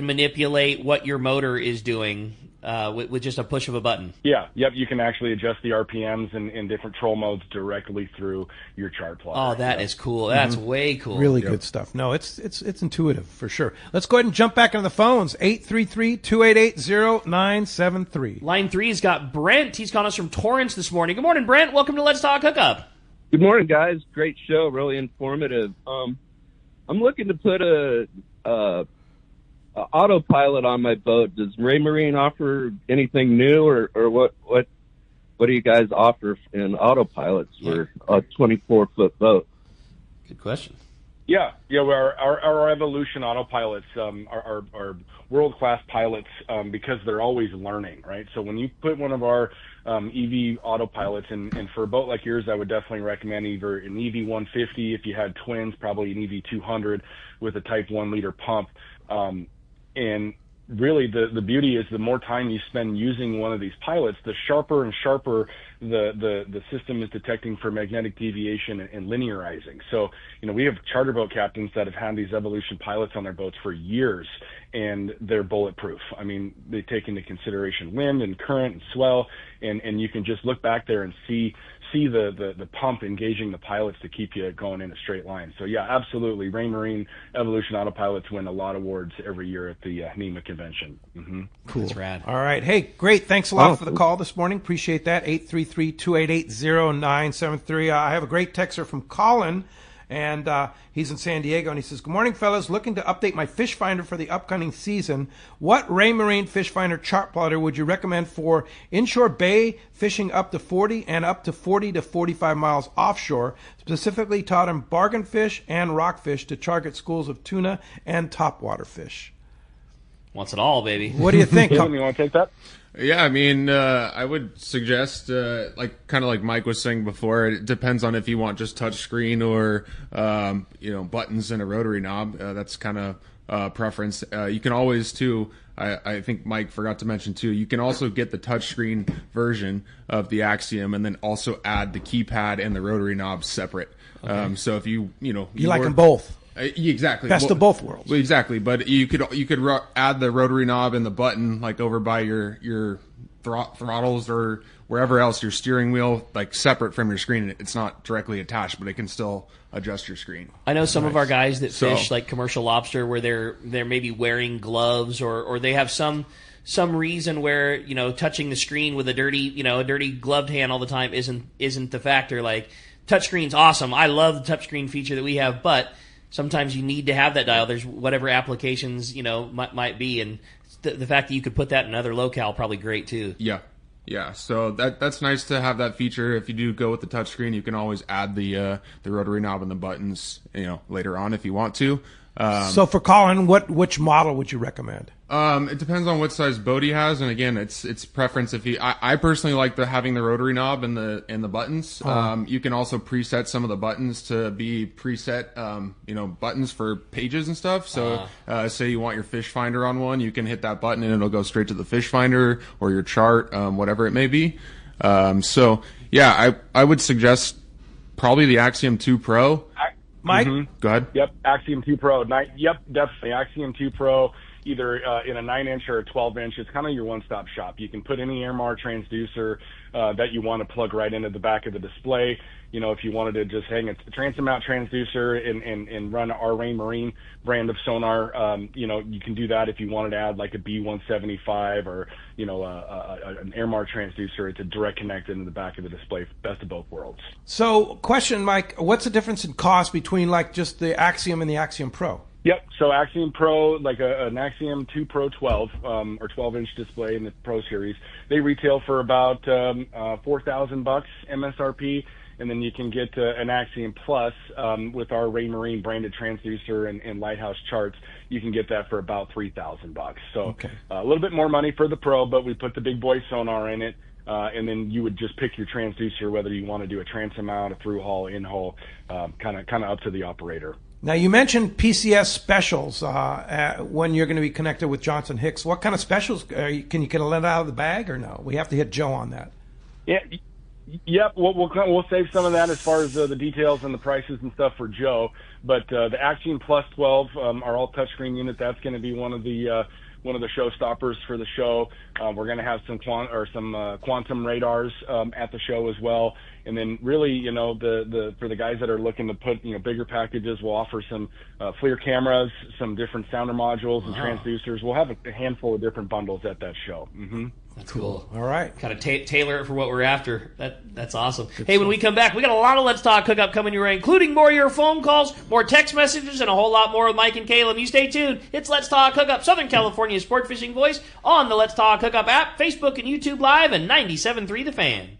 manipulate what your motor is doing with just a push of a button. Yeah, yep. You can actually adjust the RPMs in different troll modes directly through your chart plotter. Oh, that is cool. That's way cool. Really good stuff. No, it's intuitive for sure. Let's go ahead and jump back into the phones. 833-288-0973. Line 3's got Brent. He's calling us from Torrance this morning. Good morning, Brent. Welcome to Let's Talk Hookup. Good morning, guys. Great show. Really informative. I'm looking to put a autopilot on my boat. Does Raymarine offer anything new, or what do you guys offer in autopilots for a 24-foot boat? Good question. Yeah. Our Evolution autopilots are world-class pilots because they're always learning, right? So when you put one of our EV autopilots, and for a boat like yours, I would definitely recommend either an EV 150. If you had twins, probably an EV 200 with a Type 1 liter pump. And really the beauty is the more time you spend using one of these pilots, the sharper and sharper the system is detecting for magnetic deviation and linearizing. So, we have charter boat captains that have had these Evolution pilots on their boats for years, and they're bulletproof. I mean, they take into consideration wind and current and swell, and you can just look back there and see the pump engaging the pilots to keep you going in a straight line. So yeah, absolutely. Raymarine Evolution autopilots win a lot of awards every year at the NEMA convention. Mm-hmm. Cool. That's rad. All right. Hey, great. Thanks a lot for the call this morning. Appreciate that. 833-288-0973. I have a great texter from Colin, and he's in San Diego, and he says, good morning, fellas. Looking to update my fish finder for the upcoming season. What Raymarine fish finder chart plotter would you recommend for inshore bay fishing up to 40 and up to 40 to 45 miles offshore, specifically taught on bargain fish and rockfish to target schools of tuna and topwater fish? Wants it all, baby. What do you think? You want to take that? Yeah, I mean, I would suggest, kind of like Mike was saying before, it depends on if you want just touch screen or, buttons and a rotary knob. That's kind of preference. You can always, too, I think Mike forgot to mention, too, you can also get the touchscreen version of the Axiom and then also add the keypad and the rotary knob separate. Okay. So if you like them both. Exactly. Best of both worlds. Exactly, but you could add the rotary knob and the button like over by your throttles or wherever else, your steering wheel, like separate from your screen. It's not directly attached, but it can still adjust your screen. I know some of our guys that fish like commercial lobster where they're maybe wearing gloves or they have some reason where touching the screen with a dirty gloved hand all the time isn't the factor. Like touchscreen's awesome. I love the touchscreen feature that we have, but sometimes you need to have that dial. There's whatever applications, might be. And the fact that you could put that in another locale, probably great too. Yeah. So that's nice to have that feature. If you do go with the touchscreen, you can always add the rotary knob and the buttons, later on if you want to. So for Colin, which model would you recommend? It depends on what size boat he has, and again, it's preference. I personally like having the rotary knob and the buttons. You can also preset some of the buttons to be preset, buttons for pages and stuff. So, say you want your fish finder on one, you can hit that button and it'll go straight to the fish finder or your chart, whatever it may be. So yeah, I would suggest probably the Axiom 2 Pro. Mike? Mm-hmm. Go ahead. Yep, Axiom 2 Pro. Yep, definitely. Axiom 2 Pro either in a 9-inch or a 12-inch. It's kind of your one-stop shop. You can put any Airmar transducer that you want to plug right into the back of the display. You know, if you wanted to just hang a transom mount transducer and run our Raymarine brand of sonar, you know, you can do that. If you wanted to add like a B175 or, you know, an Airmar transducer, it's a direct connect into the back of the display. Best of both worlds. So, question, Mike, what's the difference in cost between like just the Axiom and the Axiom Pro? Yep. So Axiom Pro, like an Axiom 2 Pro 12 or 12-inch display in the Pro series, they retail for about $4,000 MSRP. And then you can get an Axiom Plus with our Raymarine branded transducer and Lighthouse charts. You can get that for about $3,000. So a little bit more money for the Pro, but we put the big boy sonar in it. And then you would just pick your transducer, whether you want to do a transom mount, a through haul, in haul, kind of up to the operator. Now, you mentioned PCS specials when you're going to be connected with Johnson Hicks. What kind of specials can you let out of the bag, or no? We have to hit Joe on that. Yeah. Yep, we'll save some of that as far as the details and the prices and stuff for Joe. But the Axiom Plus 12, our all touchscreen unit, that's going to be one of the showstoppers for the show. We're going to have some quantum radars at the show as well. And then really, you know, for the guys that are looking to put, you know, bigger packages, we'll offer some FLIR cameras, some different sounder modules and transducers. We'll have a handful of different bundles at that show. Mm-hmm. That's cool. All right. Kind of tailor it for what we're after. That's awesome. Hey, when we come back, we got a lot of Let's Talk Hookup coming your way, including more of your phone calls, more text messages, and a whole lot more with Mike and Kaylen. You stay tuned. It's Let's Talk Hookup, Southern California's sport fishing voice, on the Let's Talk Hookup app, Facebook and YouTube Live, and 97.3 The Fan.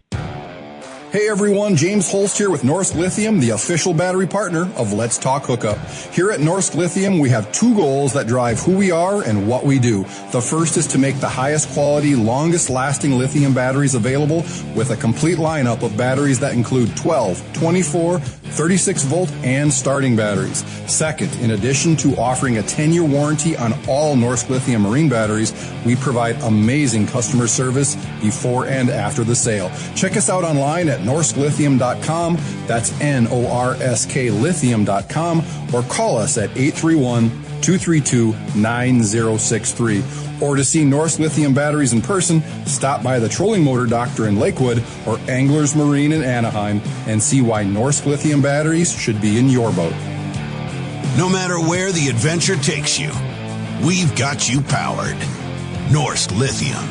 Hey everyone, James Holst here with Norsk Lithium, the official battery partner of Let's Talk Hookup. Here at Norsk Lithium, we have two goals that drive who we are and what we do. The first is to make the highest quality, longest lasting lithium batteries available with a complete lineup of batteries that include 12, 24, 36 volt and starting batteries. Second, in addition to offering a 10-year warranty on all Norsk Lithium marine batteries, we provide amazing customer service before and after the sale. Check us out online at norsklithium.com, that's Norsk lithium.com, or call us at 831-232-9063. Or to see Norsk Lithium batteries in person, stop by the Trolling Motor Doctor in Lakewood or Anglers Marine in Anaheim and see why Norsk Lithium batteries should be in your boat. No matter where the adventure takes you, we've got you powered. Norsk Lithium.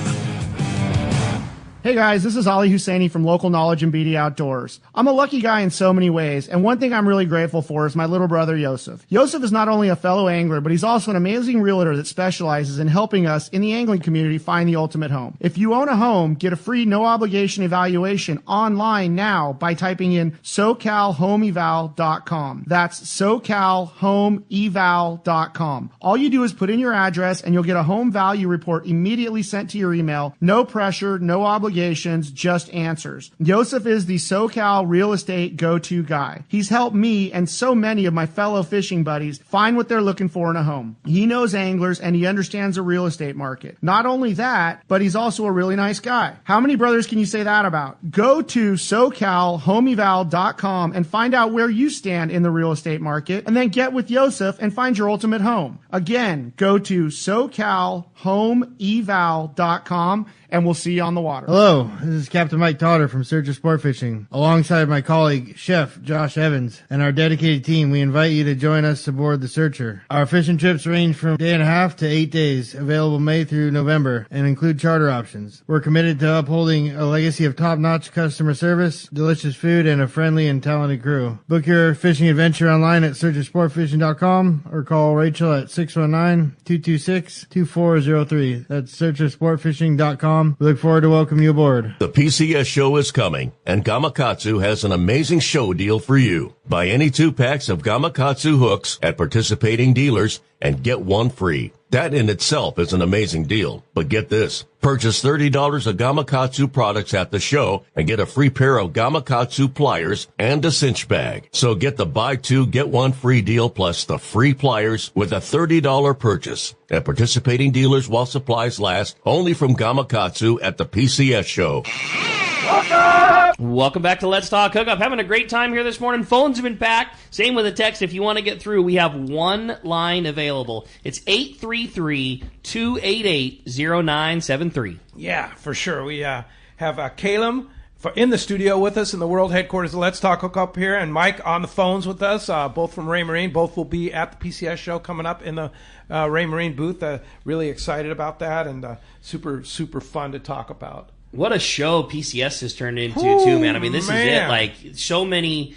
Hey guys, this is Ali Husseini from Local Knowledge and BD Outdoors. I'm a lucky guy in so many ways, and one thing I'm really grateful for is my little brother Yosef. Yosef is not only a fellow angler, but he's also an amazing realtor that specializes in helping us in the angling community find the ultimate home. If you own a home, get a free no-obligation evaluation online now by typing in SoCalHomeEval.com. That's SoCalHomeEval.com. All you do is put in your address, and you'll get a home value report immediately sent to your email. No pressure, no obligation. Just answers. Yosef is the SoCal real estate go-to guy. He's helped me and so many of my fellow fishing buddies find what they're looking for in a home. He knows anglers and he understands the real estate market. Not only that, but he's also a really nice guy. How many brothers can you say that about? Go to SoCalHomeEval.com and find out where you stand in the real estate market, and then get with Yosef and find your ultimate home. Again, go to SoCalHomeEval.com and we'll see you on the water. Hello, this is Captain Mike Totter from Surdyk Sport Fishing. Alongside my colleague, Chef Josh Evans, and our dedicated team, we invite you to join us aboard the Searcher. Our fishing trips range from 1.5 to 8 days, available May through November, and include charter options. We're committed to upholding a legacy of top-notch customer service, delicious food, and a friendly and talented crew. Book your fishing adventure online at searchersportfishing.com or call Rachel at 619-226-2403. That's searchersportfishing.com. We look forward to welcoming you aboard. The PCS show is coming, and Gamakatsu has an amazing show deal for you. Buy any 2 packs of Gamakatsu hooks at participating dealers and get one free. That in itself is an amazing deal. But get this. Purchase $30 of Gamakatsu products at the show and get a free pair of Gamakatsu pliers and a cinch bag. So get the buy 2, get 1 free deal plus the free pliers with a $30 purchase at participating dealers while supplies last, only from Gamakatsu at the PCS show. Hookup! Welcome back to Let's Talk Hookup. Having a great time here this morning. Phones have been packed. Same with the text. If you want to get through, we have one line available. It's 833-288-0973. Yeah, for sure. We have Kaylen in the studio with us in the world headquarters of Let's Talk Hookup here, and Mike on the phones with us, both from Raymarine. Both will be at the PCS show coming up in the Raymarine booth. Really excited about that, and super, super fun to talk about. What a show PCS has turned into, too, man. I mean, this is it. Like, so many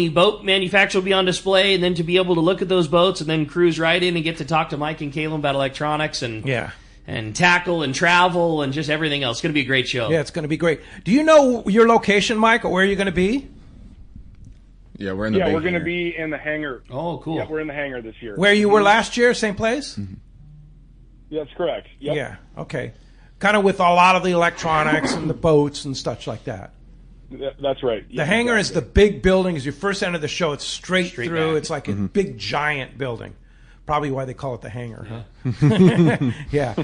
boat manufacturers will be on display, and then to be able to look at those boats and then cruise right in and get to talk to Mike and Kaylen about electronics and tackle and travel and just everything else. It's going to be a great show. Yeah, it's going to be great. Do you know your location, Mike, or where you're going to be? Yeah, we're in the we're going to be in the hangar. Oh, cool. Yeah, we're in the hangar this year. Where you were last year, same place? Mm-hmm. Yeah, that's correct. Yep. Yeah, okay. Kind of with a lot of the electronics and the boats and such like that. That's right. The hangar is the big building. As you first enter the show, it's straight through. back. It's like a big, giant building. Probably why they call it the hangar, huh? Yeah.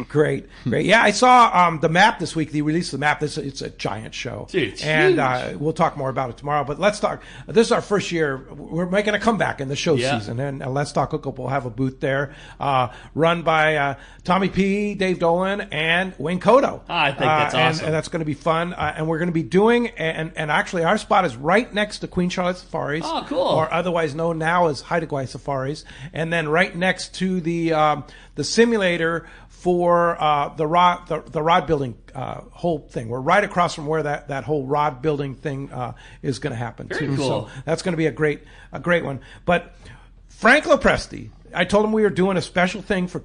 Great. Yeah, I saw the map this week. They released the map. It's a giant show. Dude, it's and huge. We'll talk more about it tomorrow. But let's talk. This is our first year. We're making a comeback in the show season. And Let's Talk Hookup will have a booth there run by Tommy P., Dave Dolan, and Wayne Cotto. I think that's awesome. And that's going to be fun. And we're going to be doing, and actually our spot is right next to Queen Charlotte Safaris. Oh, cool. Or otherwise known now as Haida Gwaii Safaris. And then right next to the simulator for the rod building whole thing. We're right across from where that whole rod building thing is going to happen Very too. cool. So that's going to be a great one. But Frank Lopresti, I told him we were doing a special thing for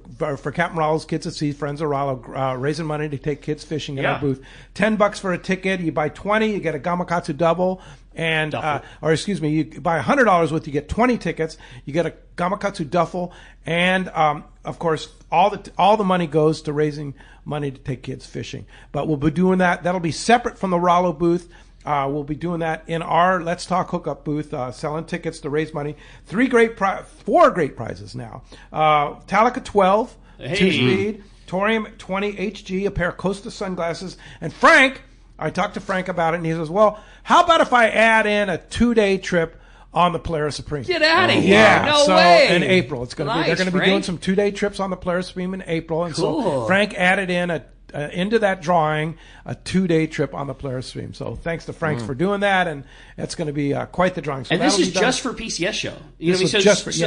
Captain Rollo's Kids at Sea, Friends of Rollo, raising money to take kids fishing in our booth. $10 for a ticket. You buy 20, you get a Gamakatsu double. And you buy $100 worth, you get 20 tickets. You get a Gamakatsu duffel, and of course, all the money goes to raising money to take kids fishing. But we'll be doing that. That'll be separate from the Rollo booth. We'll be doing that in our Let's Talk Hookup booth, selling tickets to raise money. 4 great prizes now. Talica 12, 2-speed, Torium 20 HG, a pair of Costa sunglasses, and Frank. I talked to Frank about it, and he says, well, how about if I add in a 2-day trip on the Polaris Supreme? Get out of here. Yeah, No way. In April. It's going to Nice, they're going to be Frank. doing some 2-day trips on the Polaris Supreme in April. And Cool. so Frank added in into that drawing a 2-day trip on the Polaris Stream. So thanks to Frank for doing that, and it's going to be quite the drawing. So and this is just for PCS show. You know what I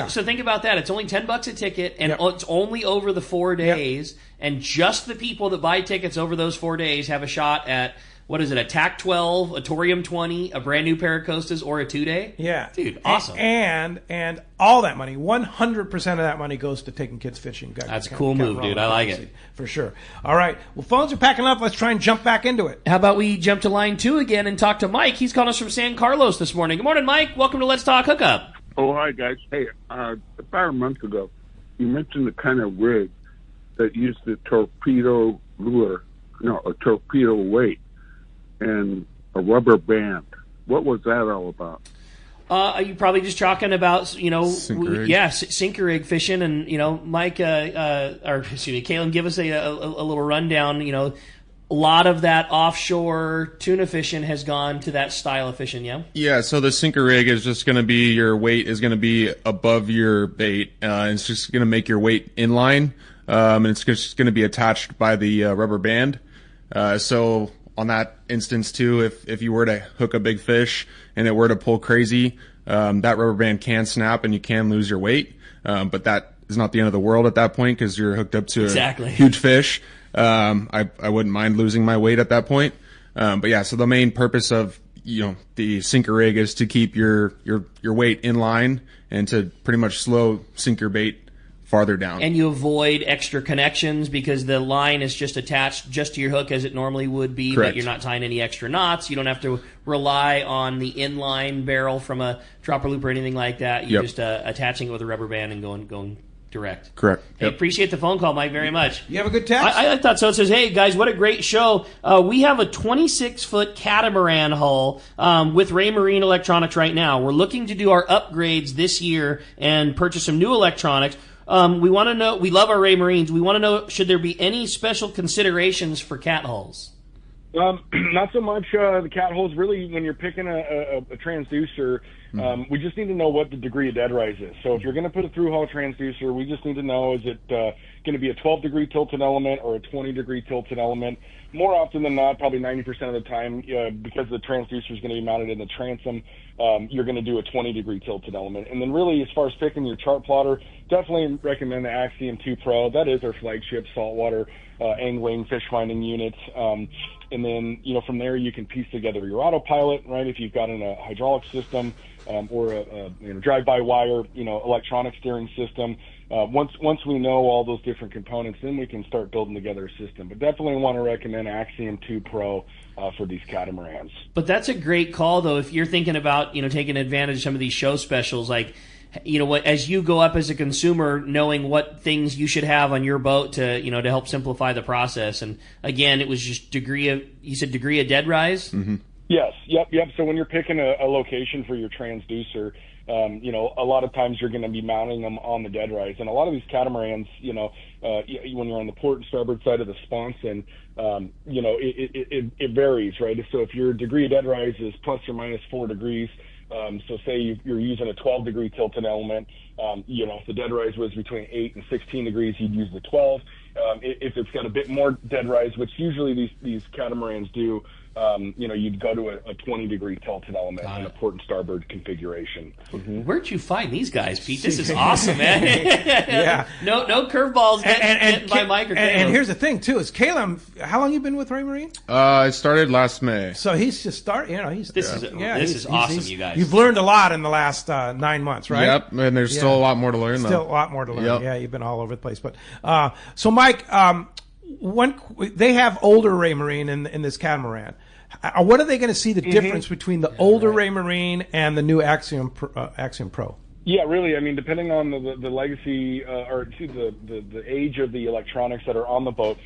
mean? So think about that. It's only $10 a ticket, and it's only over the 4 days. And just the people that buy tickets over those 4 days have a shot at. What is it? A TAC 12, a Torium 20, a brand new pair of Costas, or a 2-day? Yeah, dude, awesome. And all that money, 100% of that money goes to taking kids fishing. That's a cool move, dude. I like it for sure. All right, well, phones are packing up. Let's try and jump back into it. How about we jump to line 2 again and talk to Mike? He's calling us from San Carlos this morning. Good morning, Mike. Welcome to Let's Talk Hookup. Oh, hi guys. Hey, about a month ago, you mentioned the kind of rig that used the torpedo lure, a torpedo weight, and a rubber band. What was that all about? Are you probably just talking about, sinker rig. Sinker rig fishing, and Mike, Kaylen, give us a little rundown. A lot of that offshore tuna fishing has gone to that style of fishing. Yeah. So the sinker rig is just going to be, your weight is going to be above your bait. It's just going to make your weight inline, and it's just going to be attached by the rubber band. So on that instance too, if you were to hook a big fish and it were to pull crazy, that rubber band can snap and you can lose your weight. But that is not the end of the world at that point, because you're hooked up to a huge fish. I wouldn't mind losing my weight at that point. But yeah, so the main purpose of, the sinker rig is to keep your weight in line and to pretty much slow sink your bait farther down. And you avoid extra connections because the line is just attached just to your hook as it normally would be. Correct. But you're not tying any extra knots. You don't have to rely on the inline barrel from a dropper loop or anything like that. You're just attaching it with a rubber band and going direct. Correct. Hey, appreciate the phone call, Mike, very much. You have a good text? I thought so. It says, hey, guys, what a great show. We have a 26-foot catamaran hull with Raymarine electronics right now. We're looking to do our upgrades this year and purchase some new electronics. We want to know, we love our Raymarines. We want to know, should there be any special considerations for cat hulls? Not so much the cat holes. Really, when you're picking a transducer, we just need to know what the degree of dead rise is. So if you're going to put a through-hull transducer, we just need to know, is it going to be a 12-degree tilted element or a 20-degree tilted element? More often than not, probably 90% of the time, because the transducer is going to be mounted in the transom, you're going to do a 20-degree tilted element. And then really, as far as picking your chart plotter, definitely recommend the Axiom 2 Pro. That is our flagship saltwater angling, fish finding unit. And then, from there you can piece together your autopilot, right? If you've got a hydraulic system or a drive-by wire, electronic steering system. Once we know all those different components, then we can start building together a system. But definitely want to recommend Axiom 2 Pro for these catamarans. But that's a great call, though, if you're thinking about taking advantage of some of these show specials, like. As you go up as a consumer, knowing what things you should have on your boat to help simplify the process. And again, it was just degree of dead rise? Mm-hmm. Yes. Yep. So when you're picking a location for your transducer, a lot of times you're going to be mounting them on the dead rise. And a lot of these catamarans, when you're on the port and starboard side of the sponson, it varies, right? So if your degree of dead rise is plus or minus 4 degrees, so say you're using a 12-degree tilted element, if the dead rise was between 8 and 16 degrees, you'd use the 12. If it's got a bit more dead rise, which usually these catamarans do, you'd go to a 20-degree tilted element in a port and starboard configuration. Mm-hmm. Where'd you find these guys, Pete? This is awesome, man. Yeah. No curveballs getting by Mike or Kaylen. And here's the thing, too, is Kaylen, how long you been with Raymarine? It started last May. So he's just started, This is awesome, you guys. You've learned a lot in the last 9 months, right? Yep, and there's still a lot more to learn, though. Still a lot more to learn. Yep. Yeah, you've been all over the place. But so, Mike, they have older Raymarine in this catamaran. What are they going to see the difference between the older Raymarine and the new Axiom Pro? Yeah, really. I mean, depending on the legacy the age of the electronics that are on the boat,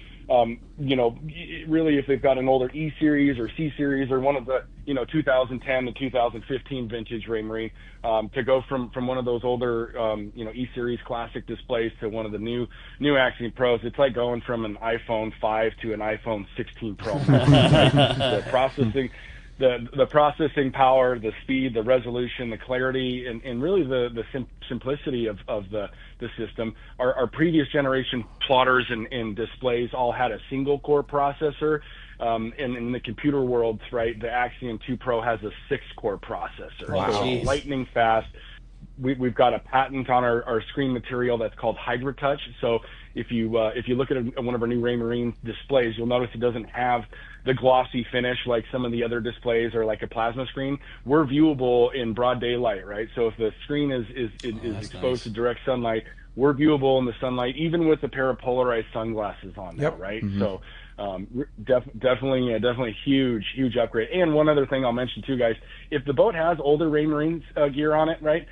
really, if they've got an older E series or C series or one of the 2010 to 2015 vintage Raymarine, to go from one of those older E series classic displays to one of the new Axiom Pros, it's like going from an iPhone 5 to an iPhone 16 Pro. The processing power, the speed, the resolution, the clarity, and really the simplicity of the system. Our previous generation plotters and displays all had a single core processor. In the computer world, right, the Axiom 2 Pro has a 6-core processor. Wow. So lightning fast. We've got a patent on our screen material that's called HydroTouch. So if you look at one of our new Raymarine displays, you'll notice it doesn't have the glossy finish like some of the other displays or like a plasma screen. We're viewable in broad daylight, right? So if the screen is exposed to direct sunlight, we're viewable in the sunlight, even with a pair of polarized sunglasses on now, right? Mm-hmm. So definitely huge upgrade. And one other thing I'll mention too, guys, if the boat has older Raymarine gear on it, right,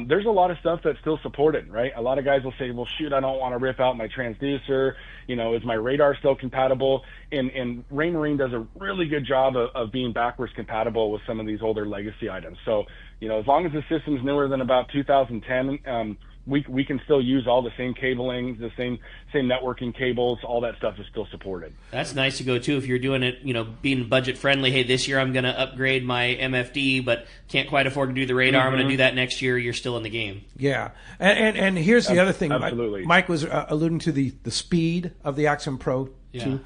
there's a lot of stuff that's still supported, right? A lot of guys will say, well, shoot, I don't want to rip out my transducer. Is my radar still compatible? And Raymarine does a really good job of being backwards compatible with some of these older legacy items. So, as long as the system's newer than about 2010, we can still use all the same cabling, the same networking cables. All that stuff is still supported. That's nice to go too if you're doing it, being budget friendly. Hey, this year I'm going to upgrade my MFD, but can't quite afford to do the radar. I'm going to do that next year. You're still in the game. Yeah, and here's the other thing. Absolutely. Mike was alluding to the speed of the Axiom Pro 2.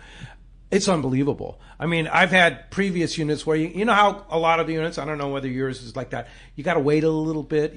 It's unbelievable. I mean, I've had previous units where you know how a lot of the units, I don't know whether yours is like that, you got to wait a little bit,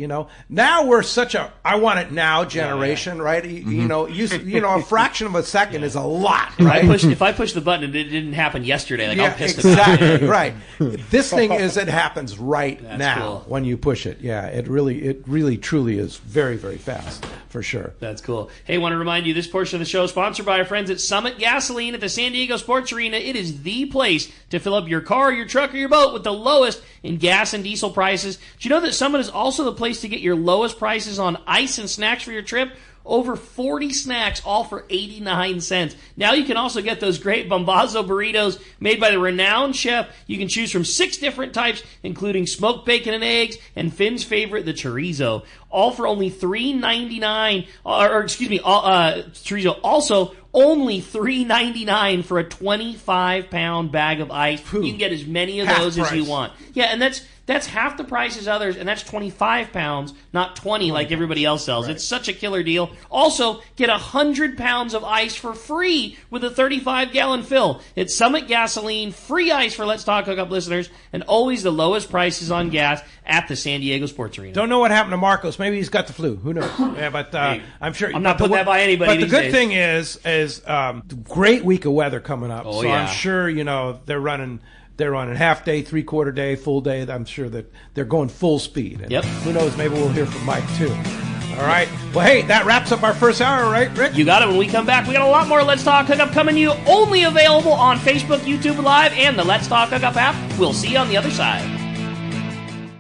Now we're such a I want it now generation, right? Mm-hmm. A fraction of a second is a lot, right? If I push the button and it didn't happen yesterday, I'm pissed about it. Right. This thing it happens right now when you push it. Yeah, it really truly is very, very fast, for sure. That's cool. Hey, I want to remind you, this portion of the show is sponsored by our friends at Summit Gasoline at the San Diego Sports Arena. It is the place to fill up your car, your truck, or your boat with the lowest in gas and diesel prices. Do you know that Summit is also the place to get your lowest prices on ice and snacks for your trip? Over 40 snacks, all for 89 cents. Now you can also get those great Bombazo burritos made by the renowned chef. You can choose from 6 different types, including smoked bacon and eggs, and Finn's favorite, the chorizo. All for only $3.99, chorizo. Also, only $3.99 for a 25-pound bag of ice. You can get as many of those as you want. Yeah, and that's half the price as others, and that's 25 pounds, not 20 like everybody else sells. Right. It's such a killer deal. Also, get 100 pounds of ice for free with a 35-gallon fill. It's Summit Gasoline, free ice for Let's Talk Hookup listeners, and always the lowest prices on gas at the San Diego Sports Arena. Don't know what happened to Marcos. Maybe he's got the flu. Who knows? Yeah, but I'm sure. I'm not putting that by anybody. But the good thing is great week of weather coming up. Oh, so yeah. I'm sure they're running half day, 3/4 day, full day. I'm sure that they're going full speed. And who knows? Maybe we'll hear from Mike too. All right. Well, hey, that wraps up our first hour, right, Rick? You got it. When we come back, we got a lot more Let's Talk Hookup coming to you. Only available on Facebook, YouTube Live, and the Let's Talk Hookup app. We'll see you on the other side.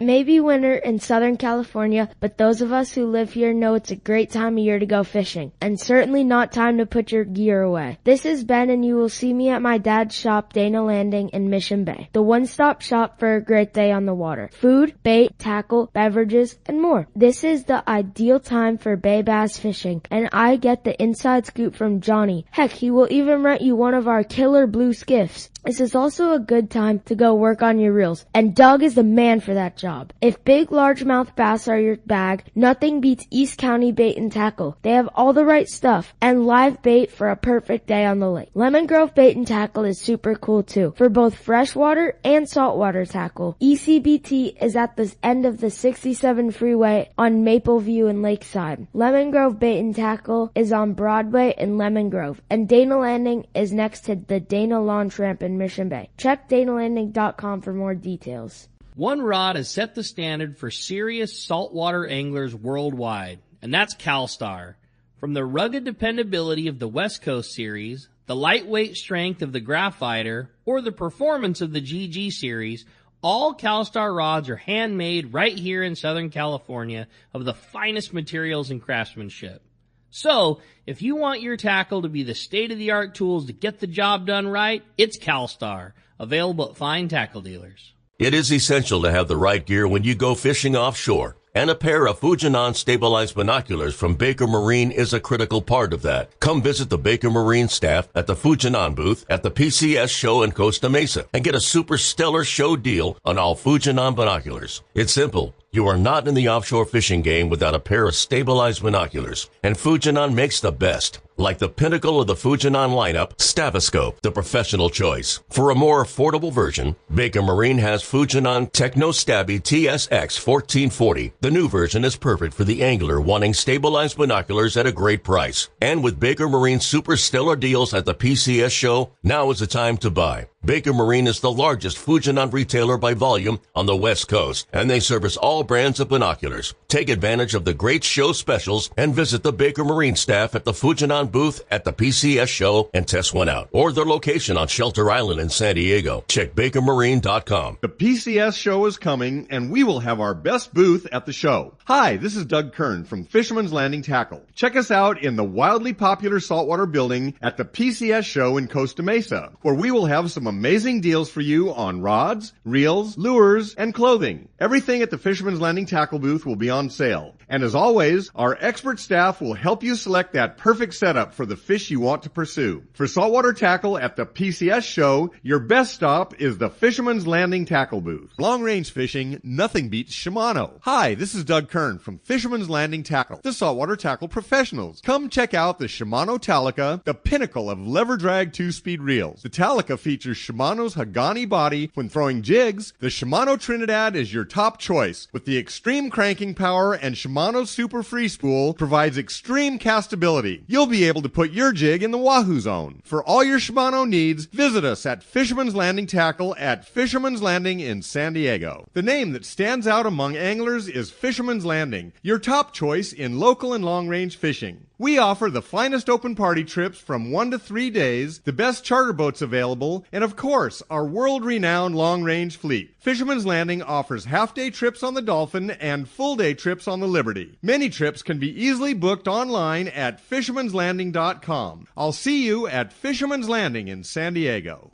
Maybe winter in Southern California, but those of us who live here know it's a great time of year to go fishing, and certainly not time to put your gear away. This is Ben, and you will see me at my dad's shop, Dana Landing in Mission Bay, the one-stop shop for a great day on the water. Food, bait, tackle, beverages, and more. This is the ideal time for bay bass fishing, and I get the inside scoop from Johnny. Heck, he will even rent you one of our killer blue skiffs. This is also a good time to go work on your reels, and Doug is the man for that job. If big largemouth bass are your bag, nothing beats East County Bait and Tackle. They have all the right stuff and live bait for a perfect day on the lake. Lemon Grove Bait and Tackle is super cool too, for both freshwater and saltwater tackle. ECBT is at the end of the 67 freeway on Mapleview and Lakeside. Lemon Grove Bait and Tackle is on Broadway in Lemon Grove, and Dana Landing is next to the Dana Lawn Tramp in Mission Bay. Check DanaLanding.com for more details. One rod has set the standard for serious saltwater anglers worldwide, and that's CalStar. From the rugged dependability of the West Coast Series, the lightweight strength of the Graphiter, or the performance of the GG Series, all CalStar rods are handmade right here in Southern California of the finest materials and craftsmanship. So, if you want your tackle to be the state-of-the-art tools to get the job done right, it's CalStar, available at fine tackle dealers. It is essential to have the right gear when you go fishing offshore, and a pair of Fujinon stabilized binoculars from Baker Marine is a critical part of that. Come visit the Baker Marine staff at the Fujinon booth at the PCS show in Costa Mesa and get a super stellar show deal on all Fujinon binoculars. It's simple. You are not in the offshore fishing game without a pair of stabilized binoculars, and Fujinon makes the best. Like the pinnacle of the Fujinon lineup, Stavoscope, the professional choice. For a more affordable version, Baker Marine has Fujinon Techno Stabby TSX 1440. The new version is perfect for the angler wanting stabilized binoculars at a great price. And with Baker Marine's super stellar deals at the PCS show, now is the time to buy. Baker Marine is the largest Fujinon retailer by volume on the West Coast, and they service all brands of binoculars. Take advantage of the great show specials and visit the Baker Marine staff at the Fujinon booth at the PCS show and test one out, or their location on Shelter Island in San Diego. Check BakerMarine.com. The PCS show is coming, and we will have our best booth at the show. Hi, this is Doug Kern from Fisherman's Landing Tackle. Check us out in the wildly popular saltwater building at the PCS show in Costa Mesa, where we will have some amazing deals for you on rods, reels, lures, and clothing. Everything at the Fisherman's Landing Tackle booth will be on sale. And as always, our expert staff will help you select that perfect setup for the fish you want to pursue. For saltwater tackle at the PCS show, your best stop is the Fisherman's Landing Tackle booth. Long-range fishing, nothing beats Shimano. Hi, this is Doug Kern from Fisherman's Landing Tackle, the saltwater tackle professionals. Come check out the Shimano Talica, the pinnacle of lever drag 2-speed reels. The Talica features Shimano's Hagani body. When throwing jigs, the Shimano Trinidad is your top choice. With the extreme cranking power, and Shimano's Super Free Spool provides extreme castability. You'll be able to put your jig in the Wahoo zone. For all your Shimano needs, visit us at Fisherman's Landing Tackle at Fisherman's Landing in San Diego. The name that stands out among anglers is Fisherman's Landing, your top choice in local and long-range fishing. We offer the finest open party trips from 1 to 3 days, the best charter boats available, and of course, our world-renowned long-range fleet. Fisherman's Landing offers half-day trips on the Dolphin and full-day trips on the Liberty. Many trips can be easily booked online at fishermanslanding.com. I'll see you at Fisherman's Landing in San Diego.